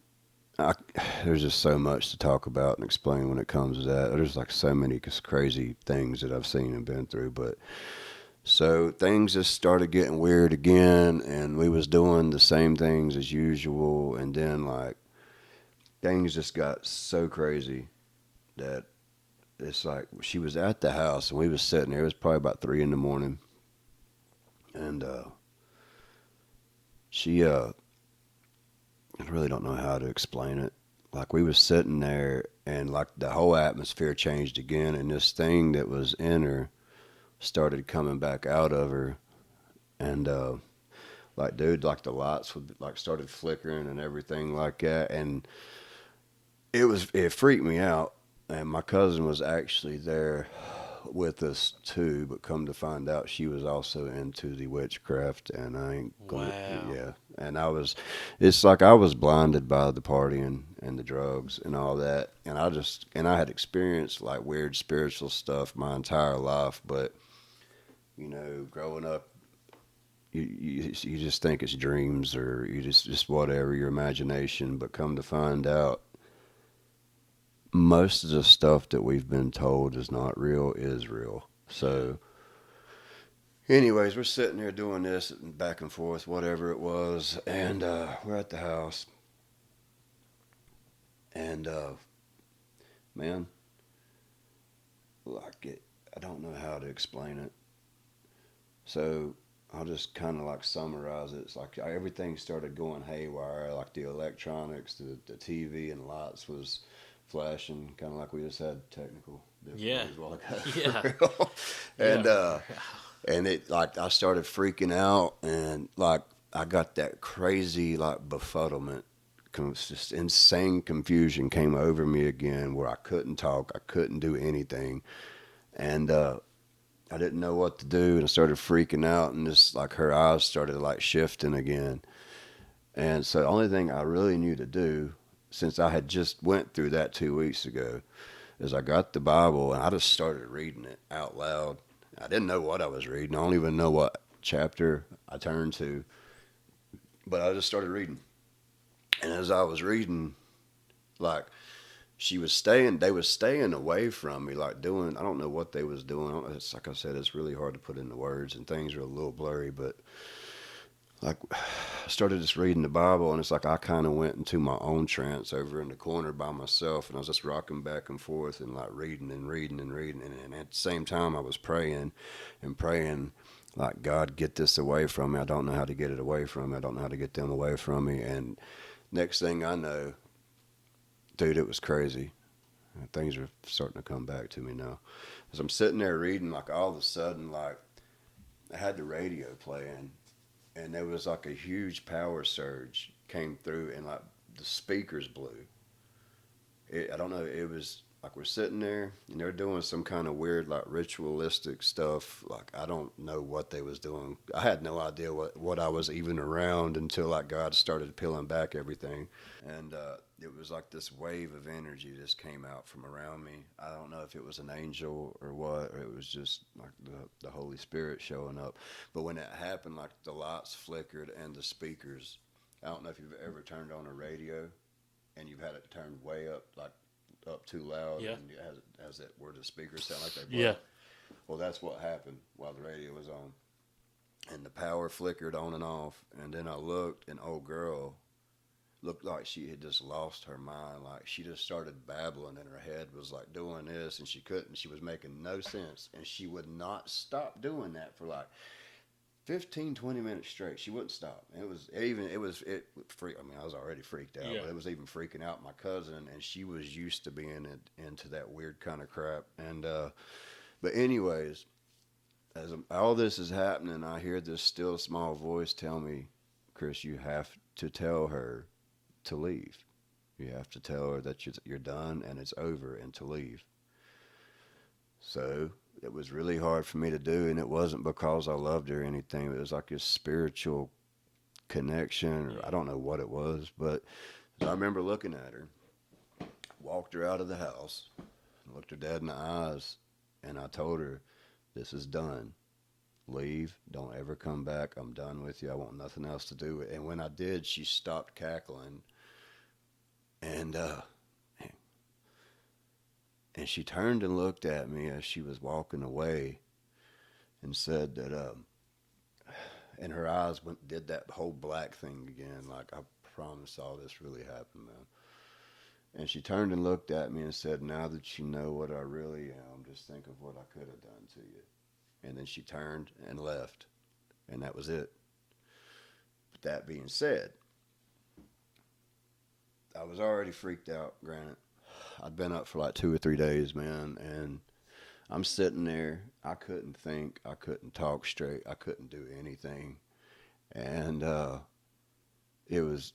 there's just so much to talk about and explain when it comes to that. There's like so many crazy things that I've seen and been through, but so things just started getting weird again, and we was doing the same things as usual, and then like things just got so crazy that it's like she was at the house and we was sitting there. It was probably about 3 a.m, and she I really don't know how to explain it. Like we was sitting there, and like the whole atmosphere changed again, and this thing that was in her started coming back out of her, and like dude, like the lights would like started flickering and everything like that, and it freaked me out. And my cousin was actually there with us too, but come to find out she was also into the witchcraft, and I ain't gonna, Wow. yeah. And it's like I was blinded by the partying and the drugs and all that, and I had experienced like weird spiritual stuff my entire life, but growing up, you just think it's dreams, or you just whatever, your imagination. But come to find out, most of the stuff that we've been told is not real is real. So anyways, we're sitting there doing this back and forth, whatever it was, and we're at the house, and man, like I don't know how to explain it. So I'll just kind of like summarize it. It's like everything started going haywire, like the electronics, the TV and lights was flashing, kind of like we just had technical difficulties a while ago. Yeah. And Yeah. and it like I started freaking out, and like I got that crazy like befuddlement, just insane confusion came over me again, where I couldn't talk, I couldn't do anything, and I didn't know what to do, and I started freaking out, and just like her eyes started like shifting again. And so the only thing I really knew to do, since I had just went through that 2 weeks ago, is I got the Bible and I just started reading it out loud. I didn't know what I was reading. I don't even know what chapter I turned to, but I just started reading. And as I was reading, like they was staying away from me, like doing, I don't know what they was doing. It's like I said, it's really hard to put into words, and things are a little blurry, but like I started just reading the Bible, and it's like I kind of went into my own trance over in the corner by myself, and I was just rocking back and forth and like reading and reading and reading, and at the same time I was praying and praying, like, God, get this away from me. I don't know how to get it away from me. I don't know how to get them away from me. And next thing I know, dude, it was crazy. Things are starting to come back to me now. As I'm sitting there reading, like all of a sudden, like I had the radio playing, and there was like a huge power surge came through, and like the speakers blew. I don't know. It was like we're sitting there, and they're doing some kind of weird, like ritualistic stuff. Like I don't know what they was doing. I had no idea what I was even around until like God started peeling back everything, and it was like this wave of energy just came out from around me. I don't know if it was an angel or what, or it was just like the Holy Spirit showing up. But when it happened, like the lights flickered and the speakers. I don't know if you've ever turned on a radio and you've had it turned way up, like up too loud, Yeah. and it has that where the speakers sound like they blow. Yeah. Well, that's what happened while the radio was on, and the power flickered on and off. And then I looked, and old girl looked like she had just lost her mind. Like she just started babbling, and her head was like doing this, and she couldn't. She was making no sense, and she would not stop doing that for like 15, 20 minutes straight. She wouldn't stop. And it freak. I mean, I was already freaked out, Yeah. but it was even freaking out my cousin, and she was used to being into that weird kind of crap. And but anyways, as all this is happening, I hear this still small voice tell me, Chris, you have to tell her to leave. You have to tell her that you're done and it's over and to leave. So it was really hard for me to do, and it wasn't because I loved her or anything. It was like a spiritual connection, or I don't know what it was, but I remember looking at her, walked her out of the house, looked her dead in the eyes, and I told her, "This is done. Leave. Don't ever come back. I'm done with you. I want nothing else to do with it." And when I did, she stopped cackling, and and she turned and looked at me as she was walking away, and said that and her eyes did that whole black thing again. Like, I promise all this really happened, man. And she turned and looked at me and said, "Now that you know what I really am, just think of what I could have done to you." And then she turned and left, and that was it. But that being said, I was already freaked out, granted. I'd been up for like 2 or 3 days, man, and I'm sitting there. I couldn't think. I couldn't talk straight. I couldn't do anything. And it was,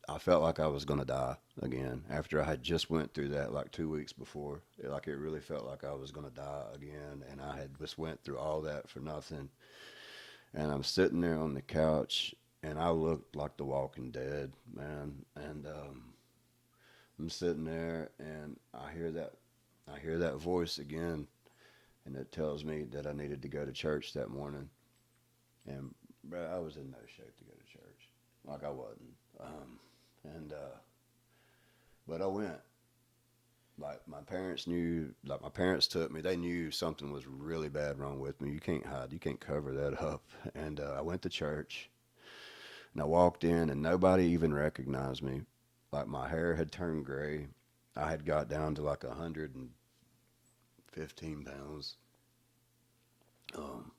I felt like I was going to die again after I had just went through that like 2 weeks before. Like it really felt like I was going to die again, and I had just went through all that for nothing. And I'm sitting there on the couch, and I looked like the Walking Dead, man. And I'm sitting there, and I hear that voice again, and it tells me that I needed to go to church that morning. And bro, I was in no shape to go to church, like I wasn't. And but I went. Like my parents knew, like my parents took me. They knew something was really bad wrong with me. You can't hide. You can't cover that up. And I went to church, and I walked in, and nobody even recognized me. Like my hair had turned gray. I had got down to like 115 pounds. Um,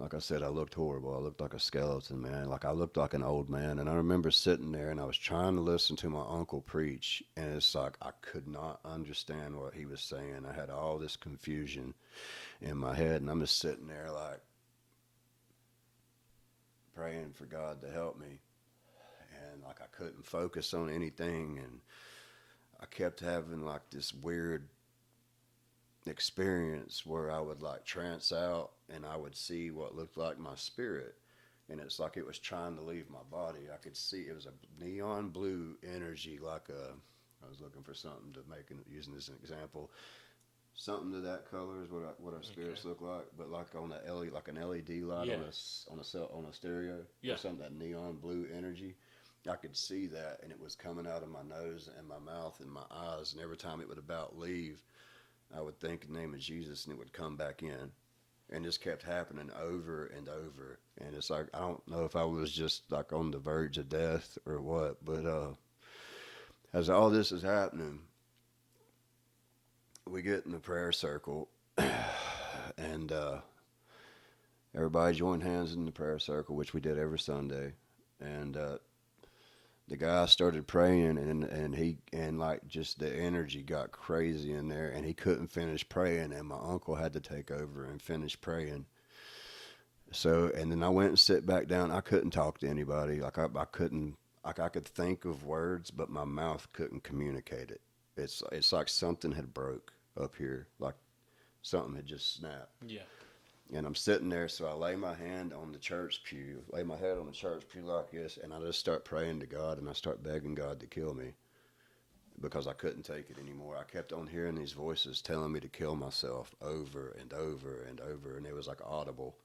like I said, I looked horrible. I looked like a skeleton, man. Like I looked like an old man. And I remember sitting there, and I was trying to listen to my uncle preach, and it's like I could not understand what he was saying. I had all this confusion in my head, and I'm just sitting there like praying for God to help me. And like I couldn't focus on anything, and I kept having like this weird experience where I would like trance out, and I would see what looked like my spirit, and it's like it was trying to leave my body. I could see it was a neon blue energy, like a, I was looking for something to make using this as an example. Something to that color is what our spirits look like, but like on a LED, like an LED light on a stereo, or something, that neon blue energy. I could see that, and it was coming out of my nose and my mouth and my eyes, and every time it would about leave, I would think in the name of Jesus, and it would come back in. and this kept happening over and over. And it's like I don't know if I was just like on the verge of death or what, but as all this is happening, we get in the prayer circle, and everybody joined hands in the prayer circle, which we did every Sunday, and the guy started praying, and like just the energy got crazy in there, and he couldn't finish praying, and my uncle had to take over and finish praying. So, and then I went and sit back down. I couldn't talk to anybody. Like I couldn't, like I could think of words, but my mouth couldn't communicate it. It's like something had broke up here, like something had just snapped. Yeah. And I'm sitting there, so I lay my hand on the church pew, lay my head on the church pew like this, and I just start praying to God, and I start begging God to kill me because I couldn't take it anymore. I kept on hearing these voices telling me to kill myself over and over and over, and it was like audible.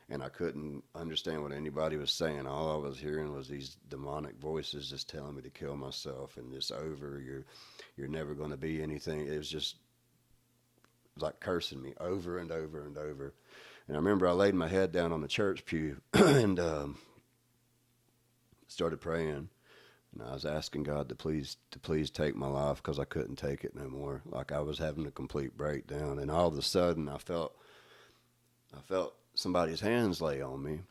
And I couldn't understand what anybody was saying. All I was hearing was these demonic voices just telling me to kill myself, and it's over. You're never going to be anything. It was just like cursing me over and over and over. And I remember I laid my head down on the church pew and started praying. And I was asking God to please take my life because I couldn't take it no more. Like I was having a complete breakdown. And all of a sudden I felt somebody's hands lay on me.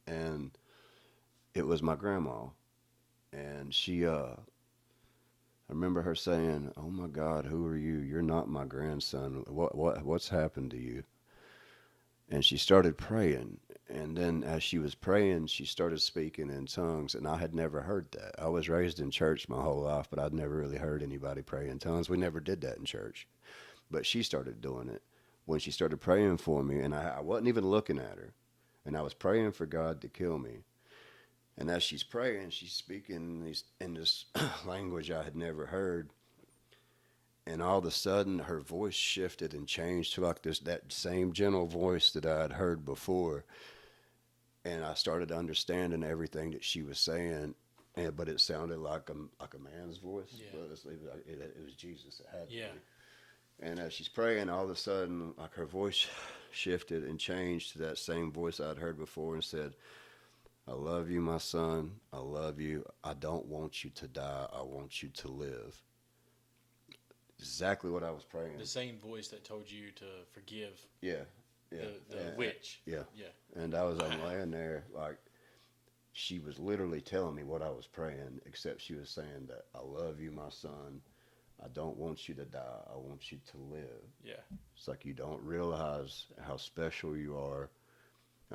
And it was my grandma. And she, I remember her saying, "Oh my God, who are you? You're not my grandson. What's happened to you?" And she started praying. And then as she was praying, she started speaking in tongues. And I had never heard that. I was raised in church my whole life, but I'd never really heard anybody pray in tongues. We never did that in church. But she started doing it when she started praying for me. And I wasn't even looking at her. And I was praying for God to kill me. And as she's praying, she's speaking in this language I had never heard. And all of a sudden, her voice shifted and changed to like that same gentle voice that I had heard before. And I started understanding everything that she was saying, but it sounded like a man's voice. Yeah. But it was Jesus. It had to Yeah. be. And as she's praying, all of a sudden, like her voice shifted and changed to that same voice I'd heard before, and said, "I love you, my son. I love you. I don't want you to die. I want you to live." Exactly what I was praying. The same voice that told you to forgive Yeah. the witch. Yeah. Yeah. And I'm laying there like she was literally telling me what I was praying, except she was saying that I love you, my son. I don't want you to die. I want you to live. Yeah. It's like you don't realize how special you are.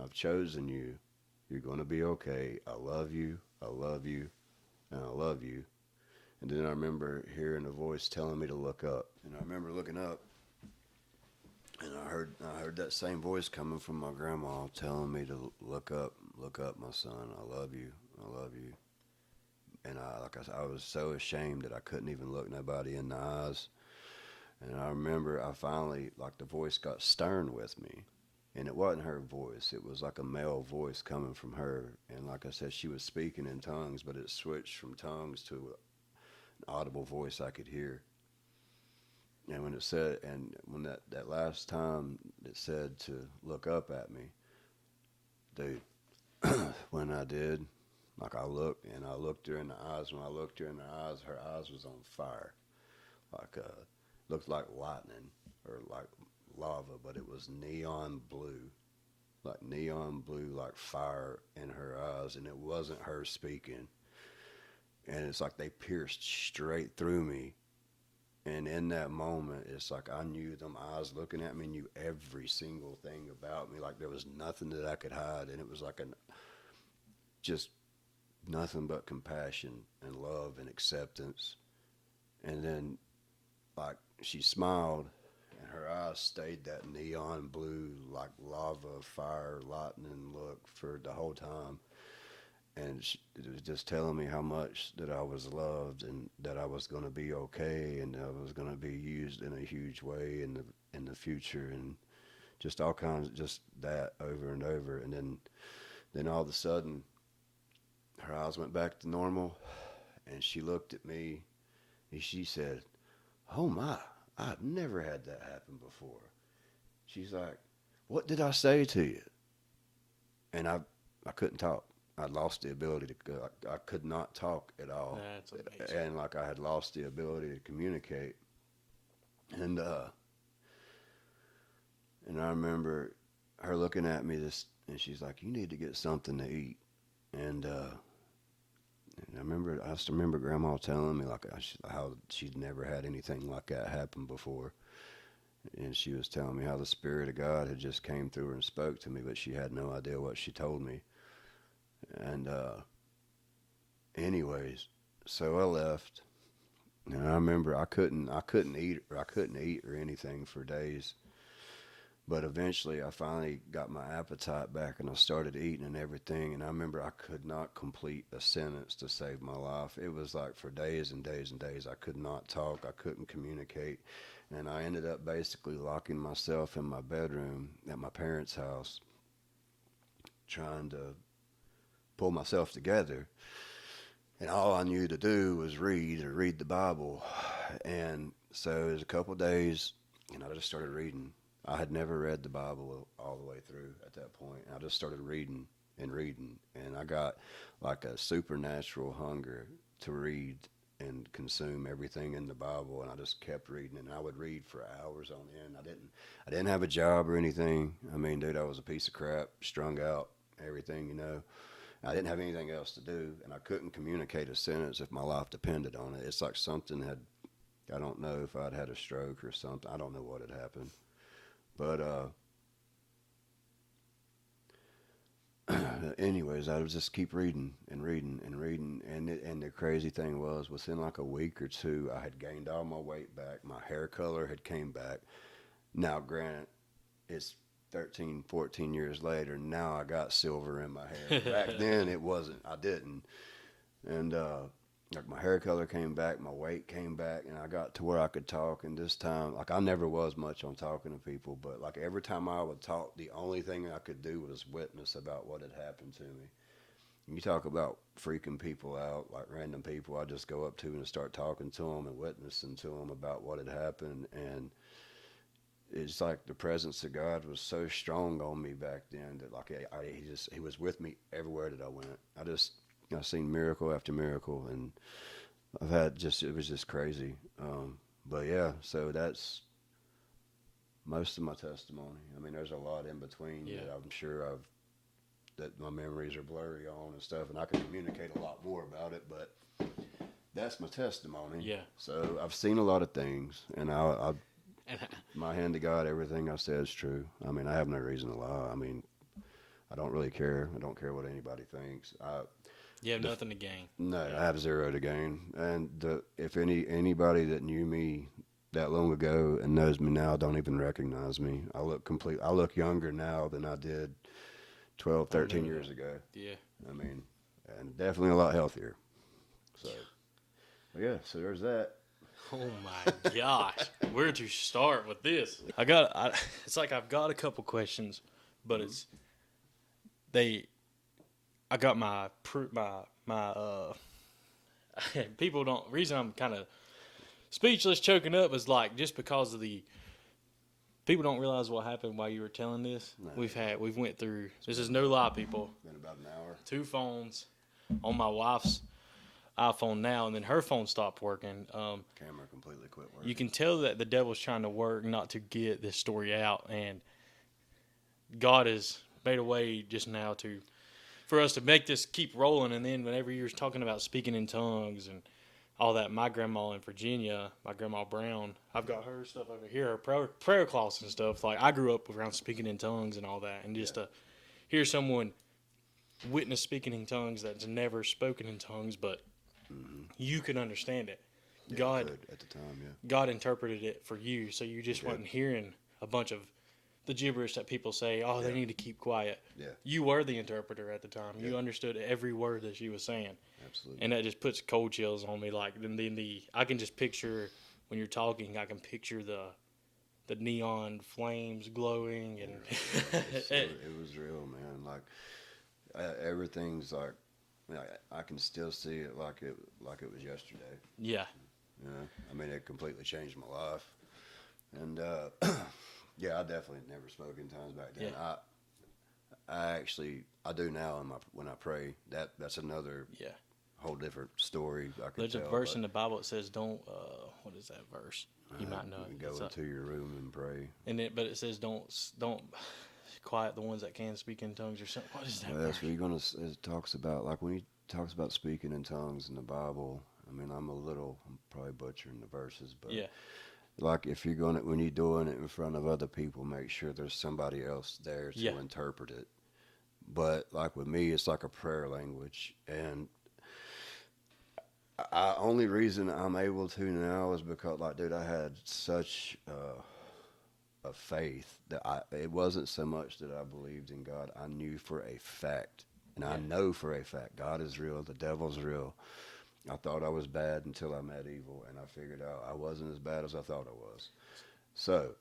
I've chosen you. You're going to be okay. I love you. I love you. And I love you. And then I remember hearing a voice telling me to look up. And I remember looking up, and I heard that same voice coming from my grandma telling me to look up, my son. I love you. I love you. And I was so ashamed that I couldn't even look nobody in the eyes. And I remember I finally, like the voice got stern with me. And it wasn't her voice. It was like a male voice coming from her. And like I said, she was speaking in tongues, but it switched from tongues to audible voice I could hear. And when that last time it said to look up at me, dude, when I did, like I looked her in the eyes. When I looked her in the eyes, her eyes was on fire, like looked like lightning or like lava, but it was neon blue, like fire in her eyes, and it wasn't her speaking. And it's like they pierced straight through me. And in that moment, it's like I knew them eyes looking at me knew every single thing about me. Like there was nothing that I could hide. And it was like just nothing but compassion and love and acceptance. And then like she smiled and her eyes stayed that neon blue, like lava, fire, lightning look for the whole time. And it was just telling me how much that I was loved and that I was going to be okay and I was going to be used in a huge way in the future, and just all kinds of just that over and over. And then all of a sudden her eyes went back to normal and she looked at me and she said, "Oh my, I've never had that happen before." she's like, "What did I say to you?" And I couldn't talk. I lost the ability to. I could not talk at all. That's amazing. And like I had lost the ability to communicate. And I remember her looking at me and she's like, "You need to get something to eat." And I just remember Grandma telling me like how she'd never had anything like that happen before, and she was telling me how the Spirit of God had just came through her and spoke to me, but she had no idea what she told me. And anyways, so I left, and I remember I couldn't eat or anything for days. But eventually, I finally got my appetite back, and I started eating and everything. And I remember I could not complete a sentence to save my life. It was like for days and days and days, I could not talk. I couldn't communicate. And I ended up basically locking myself in my bedroom at my parents' house, trying to pull myself together. And all I knew to do was read the Bible. And so it was a couple of days, and I just started reading. I had never read the Bible all the way through at that point. I just started reading, and I got like a supernatural hunger to read and consume everything in the Bible, and I just kept reading, and I would read for hours on end. I didn't have a job or anything. I mean, dude, I was a piece of crap, strung out, everything, you know. I didn't have anything else to do, and I couldn't communicate a sentence if my life depended on it. It's like something I don't know if I'd had a stroke or something. I don't know what had happened. But anyways, I would just keep reading and reading and reading, and the crazy thing was, within like a week or two, I had gained all my weight back. My hair color had came back. Now, granted, it's 13, 14 years later. Now I got silver in my hair. Back then, it wasn't. I didn't, and like my hair color came back, my weight came back, and I got to where I could talk. And this time, like I never was much on talking to people, but like every time I would talk, the only thing I could do was witness about what had happened to me. You talk about freaking people out, like random people, I just go up to and start talking to them and witnessing to them about what had happened. And it's like the presence of God was so strong on me back then that like he was with me everywhere that I went. I've seen miracle after miracle, and it was just crazy. But yeah, so that's most of my testimony. I mean, there's a lot in between that I'm sure that my memories are blurry on and stuff, and I can communicate a lot more about it, but that's my testimony. Yeah. So I've seen a lot of things, and my hand to God, everything I said is true. I mean, I have no reason to lie. I mean, I don't really care. I don't care what anybody thinks. You have nothing to gain. No, I have zero to gain. And if anybody that knew me that long ago and knows me now don't even recognize me. I look younger now than I did 12, 13 years ago. Yeah. I mean, and definitely a lot healthier. So, yeah, so there's that. Oh my gosh, where to start with this? It's like I've got a couple questions, but I got my people don't. Reason I'm kind of speechless, choking up is like just because of the people don't realize what happened while you were telling this. No. We've went through. This is no lie, people. Been about an hour. 2 phones on my wife's iPhone now, and then her phone stopped working. Camera completely quit working. You can tell that the devil's trying to work not to get this story out, and God has made a way just now for us to make this keep rolling. And then whenever you're talking about speaking in tongues and all that, my grandma in Virginia, my grandma Brown, I've got her stuff over here, her prayer cloths and stuff. Like I grew up around speaking in tongues and all that, and just to hear someone witness speaking in tongues that's never spoken in tongues, but you can understand it. Yeah, God at the time, yeah. God interpreted it for you, so you just weren't hearing a bunch of the gibberish that people say, they need to keep quiet. Yeah. You were the interpreter at the time. Yeah. You understood every word that she was saying. Absolutely. And that just puts cold chills on me. Like I can just picture when you're talking, I can picture the neon flames glowing, and it was real, man. Like everything's like I can still see it like it was yesterday. Yeah. You know, I mean, it completely changed my life, and Yeah, I definitely never spoke in tongues back then. Yeah. I do now when I pray. That's another Yeah. whole different story I could There's a tell. verse But in the Bible that says, "Don't." What is that verse? You might know it. go into your room and pray. But it says, "Don't quiet the ones that can speak in tongues," or something. What is that Well, verse? that's what you're gonna. It talks about like when he talks about speaking in tongues in the Bible. I mean, I'm probably butchering the verses, but Yeah. like if you're gonna when you're doing it in front of other people, make sure there's somebody else there to Yeah. interpret it. But like with me, it's like a prayer language, and only reason I'm able to now is because like, dude, I had such a faith that it wasn't so much that I believed in God. I knew for a fact, and I Yeah. know for a fact, God is real, the devil's real. I thought I was bad until I met evil, and I figured out I wasn't as bad as I thought I was. So,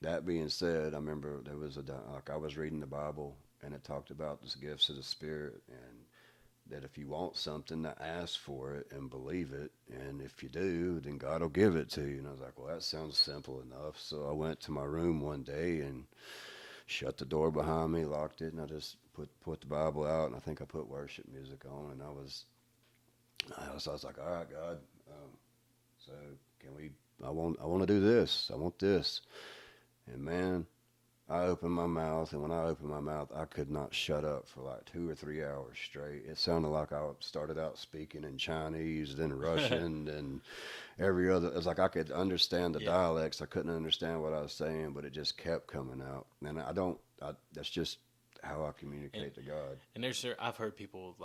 that being said, I remember there was I was reading the Bible, and it talked about the gifts of the Spirit, and that if you want something, to ask for it and believe it, and if you do, then God will give it to you. And I was like, well, that sounds simple enough. So I went to my room one day and shut the door behind me, locked it, and I just put the Bible out, and I think I put worship music on, and I was like, all right, God, so can we? I want to do this. I want this, and man, I opened my mouth, and when I opened my mouth, I could not shut up for like 2 or 3 hours straight. It sounded like I started out speaking in Chinese, then Russian, and every other. It's like I could understand the dialects. I couldn't understand what I was saying, but it just kept coming out. And that's just how I communicate to God. And I've heard people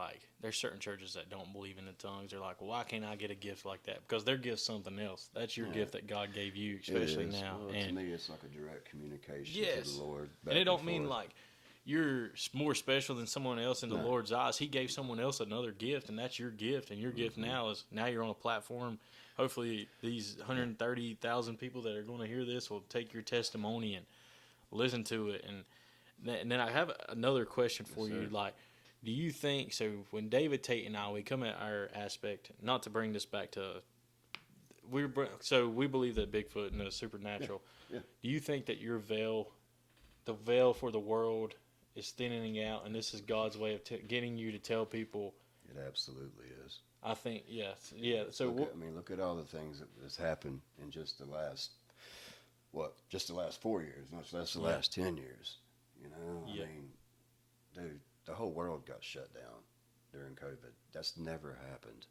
there's certain churches that don't believe in the tongues. They're like, well, why can't I get a gift like that? Because their gift's something else. That's your gift that God gave you, especially now. Well, and to me, it's like a direct communication to the Lord. And it don't mean like you're more special than someone else in the Lord's eyes. He gave someone else another gift, and that's your gift. And your gift now you're on a platform. Hopefully, these 130,000 people that are going to hear this will take your testimony and listen to it. And then I have another question for you. Like, do you think so? When David Tate and we come at our aspect, not to bring this back to we believe that Bigfoot and the supernatural. Yeah. Do you think that the veil for the world, is thinning out, and this is God's way of getting you to tell people? It absolutely is. I think yes, yeah. So look at all the things that's happened in just the last 4 years, much less the last 10 years. You know, I mean, dude, the whole world got shut down during COVID. That's never happened.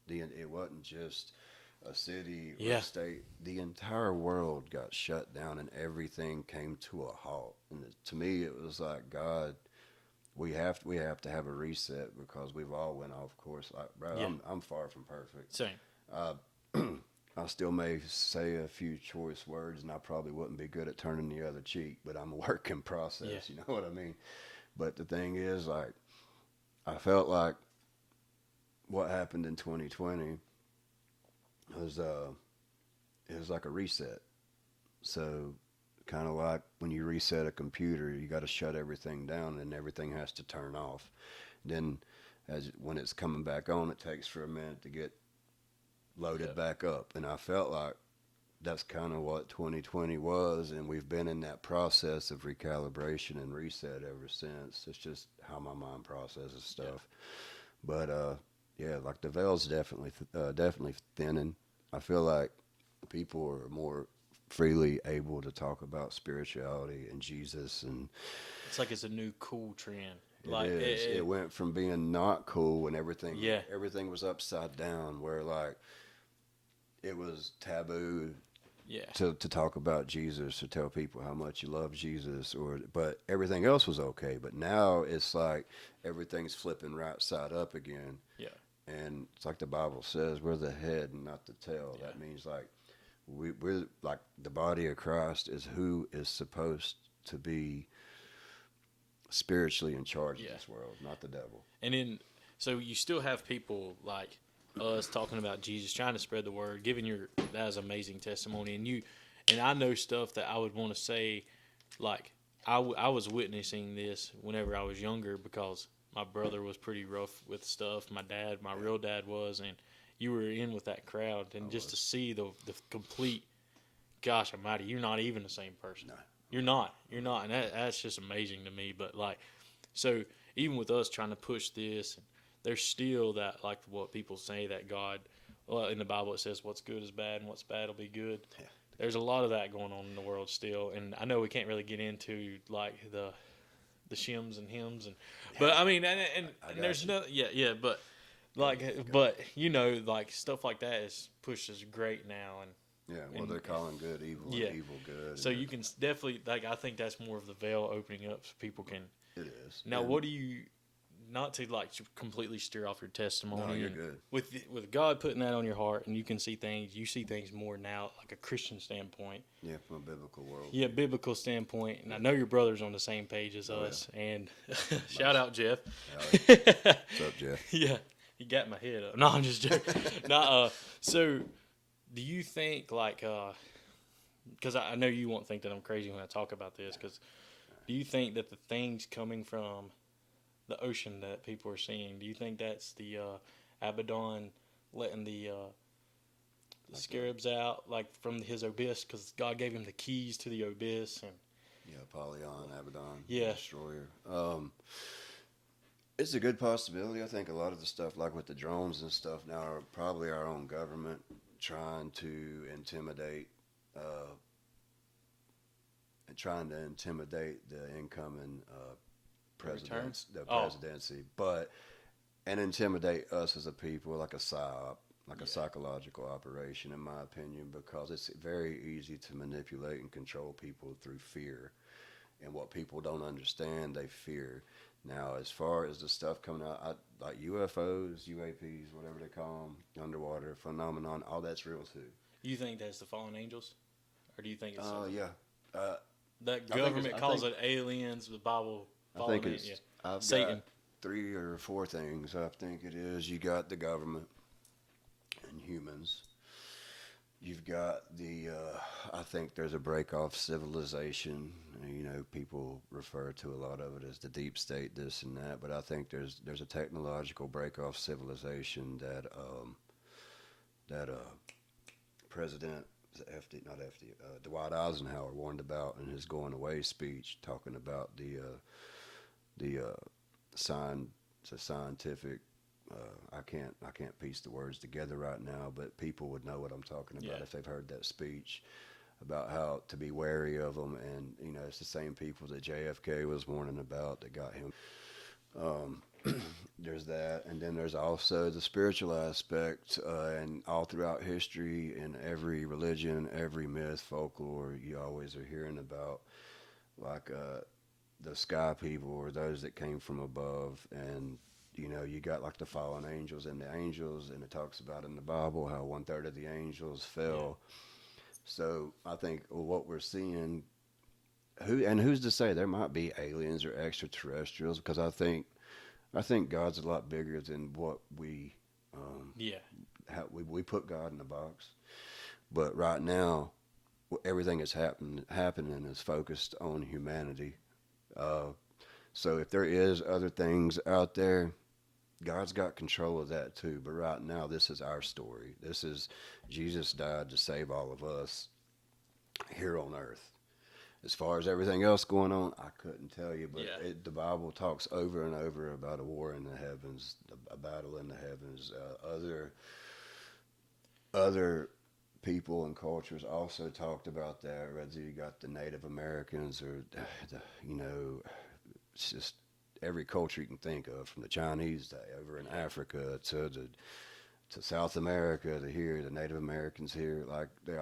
It wasn't just a city or a state. The entire world got shut down, and everything came to a halt. And to me, it was like, God, we have to have a reset because we've all went off course. Like, bro, I'm far from perfect. Same. I still may say a few choice words, and I probably wouldn't be good at turning the other cheek, but I'm a work in process. Yeah. You know what I mean? But the thing is, like, I felt like what happened in 2020 was it was like a reset. So kind of like when you reset a computer, you got to shut everything down and everything has to turn off. Then when it's coming back on, it takes for a minute to get loaded back up. And I felt like that's kind of what 2020 was, and we've been in that process of recalibration and reset ever since. It's just how my mind processes stuff. But like the veil's definitely thinning. I feel like people are more freely able to talk about spirituality and Jesus, and it's like it's a new cool trend. It went from being not cool when everything was upside down, where like it was taboo to talk about Jesus, to tell people how much you love Jesus, but everything else was okay. But now it's like everything's flipping right side up again. Yeah. And it's like the Bible says, we're the head and not the tail. That means like we're like the body of Christ is who is supposed to be spiritually in charge of this world, not the devil. And then, so you still have people like us talking about Jesus, trying to spread the word, giving that is amazing testimony. And I know stuff that I would want to say, like I was witnessing this whenever I was younger because my brother was pretty rough with stuff. My real dad was, and you were in with that crowd, and just to see the complete, gosh almighty, you're not even the same person. No, You're not, and that's just amazing to me. But like, so even with us trying to push this, there's still that, like what people say, that God, well, in the Bible it says what's good is bad and what's bad will be good. Yeah. There's a lot of that going on in the world still, and I know we can't really get into like the shims and hymns, and but I mean, and there's no, but like, but you know, like stuff like that is pushed as great now, and Yeah, well, they're calling good evil and evil good. so you can definitely, like, I think that's more of the veil opening up so people can. It is. Now, and, what do you, not to like completely steer off your testimony? No, you're good. With God putting that on your heart, and you can see things. You see things more now, like a Christian standpoint. Yeah, from a biblical world. Yeah, biblical standpoint, and I know your brother's on the same page as us. Yeah. And shout out Jeff. What's up, Jeff? Yeah, he got my head up. No, I'm just joking. So, do you think, like, because I know you won't think that I'm crazy when I talk about this, because do you think that the things coming from the ocean that people are seeing, do you think that's the Abaddon letting the scarabs out, like from his abyss, because God gave him the keys to the abyss? And yeah, Apollyon, Abaddon, yeah, Destroyer. It's a good possibility. I think a lot of the stuff, like with the drones and stuff, now are probably our own government trying to intimidate the incoming presidency, and intimidate us as a people, like a psyop, like a psychological operation, in my opinion, because it's very easy to manipulate and control people through fear, and what people don't understand, they fear. Now, as far as the stuff coming out, like UFOs, UAPs, whatever they call them, underwater phenomenon, all that's real too. You think that's the fallen angels, or do you think it's yeah? That government calls it aliens. The Bible. I think it's Satan. Got 3 or 4 things. I think it is. You got the government and humans. You've got I think there's a break off civilization. You know, people refer to a lot of it as the deep state, this and that. But I think there's a technological break off civilization that President Dwight Eisenhower warned about in his going away speech, talking about the scientific. I can't piece the words together right now, but people would know what I'm talking about if they've heard that speech about how to be wary of them. And you know, it's the same people that JFK was warning about that got him. There's that, and then there's also the spiritual aspect, and all throughout history, in every religion, every myth, folklore, you always are hearing about, like the sky people, or those that came from above. And you know, you got like the fallen angels and the angels, and it talks about in the Bible how 1/3 of the angels fell. Yeah. So I think what we're seeing, who's to say there might be aliens or extraterrestrials? Because I think God's a lot bigger than what we we put God in a box. But right now, everything that's happening is focused on humanity. So if there is other things out there, God's got control of that too. But right now, this is our story. This is Jesus died to save all of us here on earth. As far as everything else going on, I couldn't tell you. But the Bible talks over and over about a war in the heavens, a battle in the heavens. Other people and cultures also talked about that. Whether you got the Native Americans or it's just every culture you can think of, from the Chinese to over in Africa to South America to here, the Native Americans here. Like there's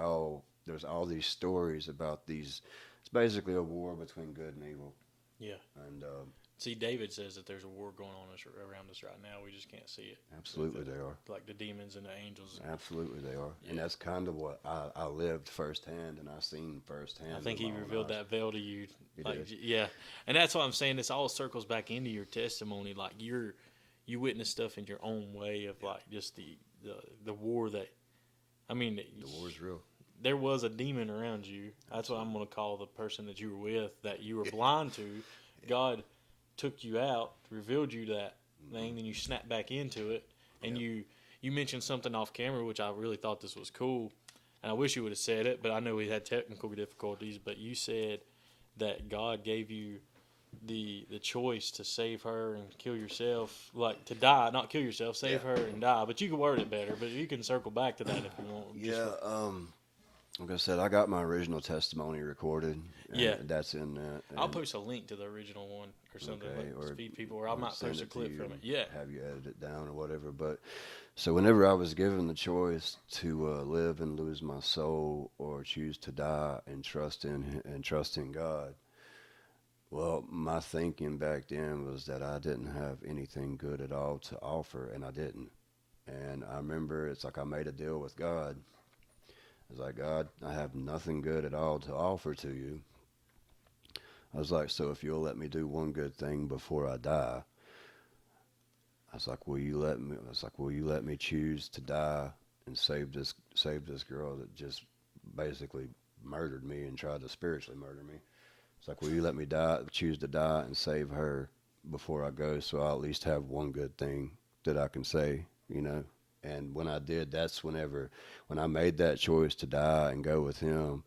all these stories about these. It's basically a war between good and evil. Yeah. And see, David says that there's a war going on around us right now. We just can't see it. Absolutely, they are. Like the demons and the angels. Absolutely, they are. Yeah. And that's kind of what I lived firsthand, and I seen firsthand. I think he revealed that veil to you. Yeah. And that's what I'm saying. This all circles back into your testimony. Like you witness stuff in your own way of like just the war that, I mean. The war's real. There was a demon around you. That's what I'm going to call the person that you were with, that you were blind to. God took you out, revealed you that thing, then you snapped back into it. And you mentioned something off camera, which I really thought this was cool. And I wish you would have said it, but I know we had technical difficulties. But you said that God gave you the choice to save her and kill yourself, like to die, not kill yourself, save her and die. But you can word it better. But you can circle back to that if you want. Yeah. Like I said, I got my original testimony recorded. And that's in that. I'll post a link to the original one or something. Okay, Like or feed people, or I might send post a it to clip you from it. and Yeah. have you edit it down or whatever. But so whenever I was given the choice to live and lose my soul, or choose to die and trust in God, well, my thinking back then was that I didn't have anything good at all to offer, and I didn't. And I remember it's like I made a deal with God. I was like, God, I have nothing good at all to offer to you. I was like, so if you'll let me do one good thing before I die, I was like, will you let me choose to die and save this girl that just basically murdered me and tried to spiritually murder me. It's like, will you let me choose to die and save her before I go, so I'll at least have one good thing that I can say, you know? And when I did, that's when I made that choice to die and go with him,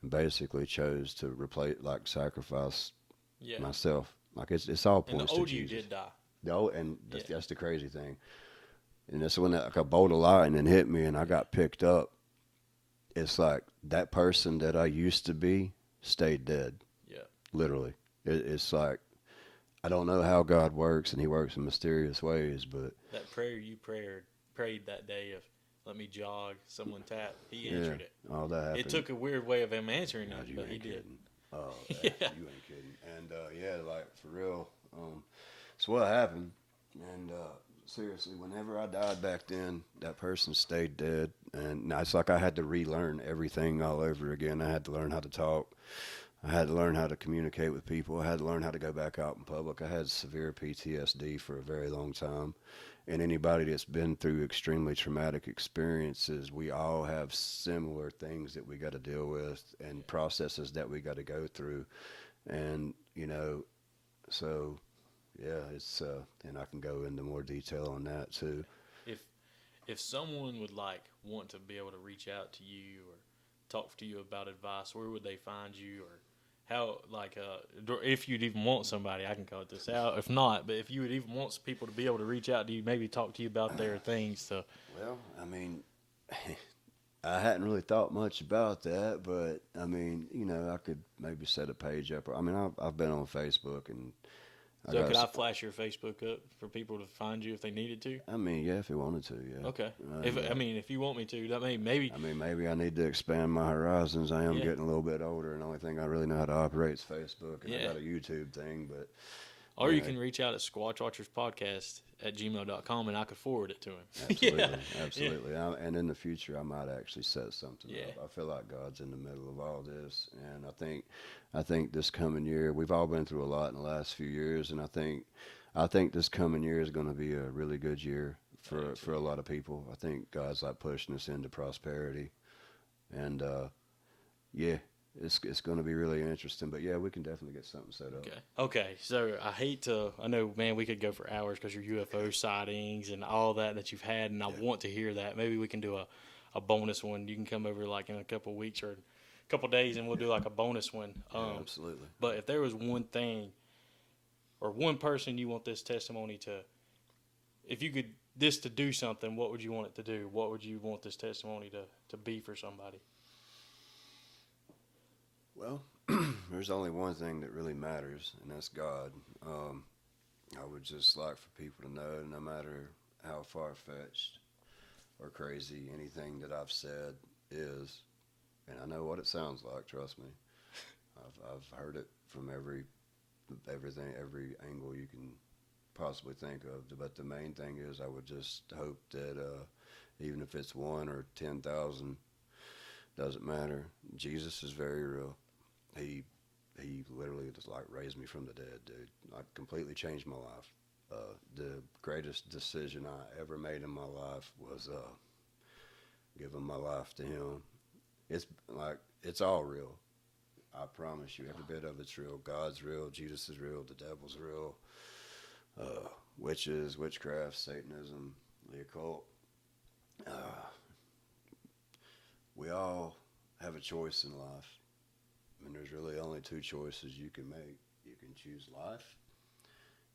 and basically chose to sacrifice myself. Like it's all And the points to old you Jesus. did die. That's the crazy thing. And that's when like a bolt of lightning hit me and I got picked up. It's like that person that I used to be stayed dead. Yeah. Literally. It's like, I don't know how God works, and he works in mysterious ways, but That prayer you prayed that day of let me jog, someone tap, he answered it. All that happened. It took a weird way of him answering God, it, but he did. Oh, Yeah. you ain't kidding. And like for real, it's what happened. And seriously, whenever I died back then, that person stayed dead, and it's like I had to relearn everything all over again. I had to learn how to talk. I had to learn how to communicate with people. I had to learn how to go back out in public. I had severe PTSD for a very long time. And anybody that's been through extremely traumatic experiences, we all have similar things that we got to deal with and processes that we got to go through. And, so yeah, it's, and I can go into more detail on that too. If someone would want to be able to reach out to you or talk to you about advice, where would they find you, or how, if you'd even want somebody, I can cut this out if not, but if you would even want people to be able to reach out to you, maybe talk to you about their things. Well, I mean, I hadn't really thought much about that, but I mean, I could maybe set a page up. I mean, I've been on Facebook, and could I flash your Facebook up for people to find you if they needed to? I mean, yeah, if you wanted to, yeah. Okay. If you want me to, that maybe. I mean, maybe I need to expand my horizons. I am getting a little bit older, and the only thing I really know how to operate is Facebook, and I got a YouTube thing, but. Or you can reach out at squatchwatcherspodcast@gmail.com, and I could forward it to him. Absolutely, absolutely. And in the future, I might actually set something up. I feel like God's in the middle of all this, and I think this coming year, we've all been through a lot in the last few years, and I think this coming year is going to be a really good year for a lot of people. I think God's pushing us into prosperity, and It's going to be really interesting, but yeah, we can definitely get something set up. Okay. So I know, man, we could go for hours because your UFO sightings and all that you've had, and I want to hear that. Maybe we can do a bonus one. You can come over in a couple of weeks or a couple of days, and we'll do a bonus one. Absolutely. But if there was one thing or one person you want this testimony to, if you could to do something, what would you want it to do? What would you want this testimony to be for somebody? Well, there's only one thing that really matters, and that's God. I would just like for people to know, no matter how far-fetched or crazy anything that I've said is, and I know what it sounds like, trust me. I've heard it from every angle you can possibly think of. But the main thing is, I would just hope that even if it's 1 or 10,000, doesn't matter. Jesus is very real. He literally just raised me from the dead, dude. Completely changed my life. The greatest decision I ever made in my life was giving my life to him. It's all real. I promise you, every bit of it's real. God's real. Jesus is real. The devil's real. Witches, witchcraft, Satanism, the occult. We all have a choice in life. And there's really only two choices you can make. You can choose life.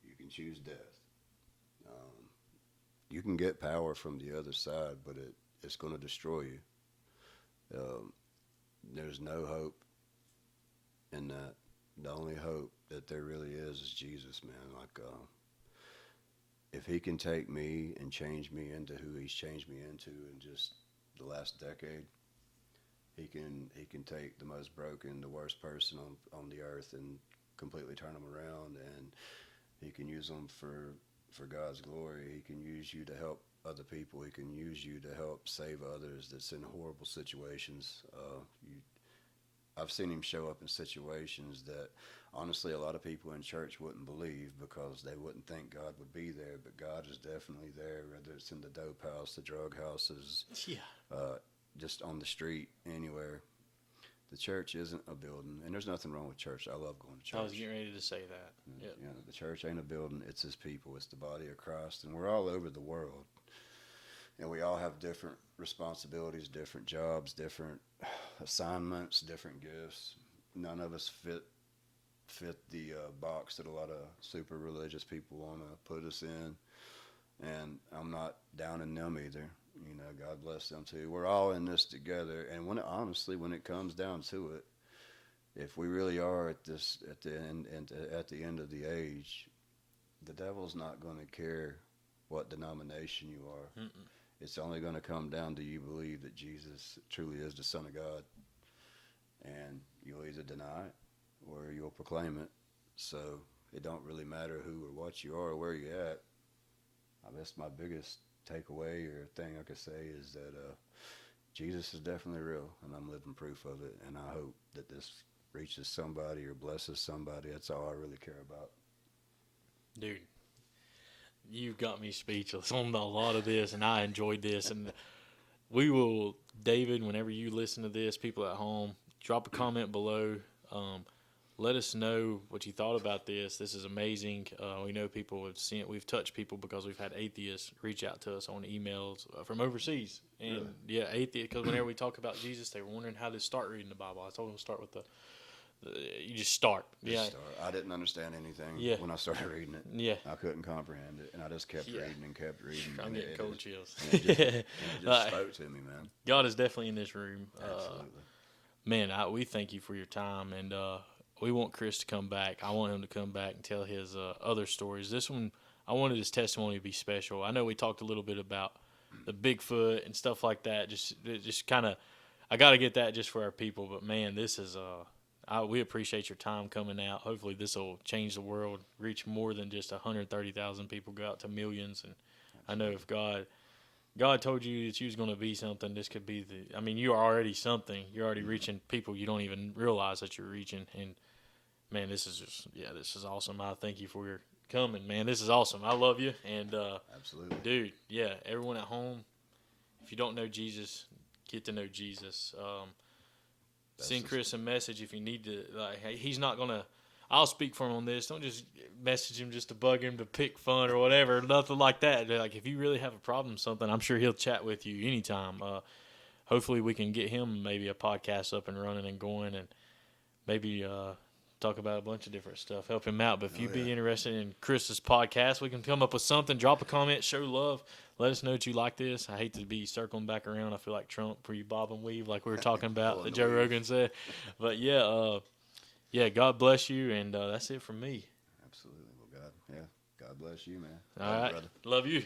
You can choose death. Um, you can get power from the other side, but it's going to destroy you. Um, there's no hope in that. The only hope that there really is Jesus, man. Like, if he can take me and change me into who he's changed me into in just the last decade, he can take the most broken, the worst person on the earth and completely turn them around, and he can use them for God's glory. He can use you to help other people. He can use you to help save others that's in horrible situations. I've seen him show up in situations that honestly a lot of people in church wouldn't believe because they wouldn't think God would be there, but God is definitely there, whether it's in the dope house, the drug houses, just on the street, anywhere. The church isn't a building, and there's nothing wrong with church. I love going to church. I was getting ready to say that. Yeah, the church ain't a building, it's his people, it's the body of Christ, and we're all over the world. And we all have different responsibilities, different jobs, different assignments, different gifts. None of us fit the box that a lot of super religious people want to put us in. And I'm not down in them either. You know, God bless them too. We're all in this together. And when it comes down to it, if we really are at the end of the age, the devil's not going to care what denomination you are. Mm-mm. It's only going to come down to you believe that Jesus truly is the Son of God. And you'll either deny it or you'll proclaim it. So it don't really matter who or what you are or where you're at. I guess my biggest takeaway or thing I could say is that Jesus is definitely real, and I'm living proof of it. And I hope that this reaches somebody or blesses somebody. That's all I really care about. Dude, you've got me speechless on a lot of this, and I enjoyed this. And we will, David, whenever you listen to this, people at home, drop a comment below. Let us know what you thought about this. This is amazing. We know people have seen it. We've touched people because we've had atheists reach out to us on emails from overseas. And Really? yeah, atheists, because whenever we talk about Jesus, they were wondering how to start reading the Bible. I told them to start with you just start. Start. I didn't understand anything when I started reading it. Yeah. I couldn't comprehend it, and I just kept reading and kept reading. I'm getting cold chills. It just spoke to me, man. God is definitely in this room. Absolutely. Man, we thank you for your time, and we want Chris to come back. I want him to come back and tell his other stories. This one, I wanted his testimony to be special. I know we talked a little bit about the Bigfoot and stuff like that. Just kind of, I got to get that just for our people. But man, this is we appreciate your time coming out. Hopefully, this will change the world, reach more than just 130,000 people, go out to millions. And I know if God told you that you was going to be something, this could be you are already something. You're already reaching people you don't even realize that you're reaching. And man, this is awesome. I thank you for your coming, man. This is awesome. I love you. And absolutely, dude, everyone at home, if you don't know Jesus, get to know Jesus. Send Chris a message if you need to. Like, hey, he's not going to, I'll speak for him on this. Don't just message him just to bug him to pick fun or whatever. Nothing like that. Like, if you really have a problem with something, I'm sure he'll chat with you anytime. Hopefully we can get him maybe a podcast up and running and going, and maybe talk about a bunch of different stuff, help him out. But if you'd be interested in Chris's podcast, we can come up with something. Drop a comment, show love. Let us know that you like this. I hate to be circling back around. I feel like Trump for you bob and weave like we were talking about that Joe Rogan said. But God bless you, and that's it from me. Absolutely. Well, God bless you, man. All right. Brother. Love you.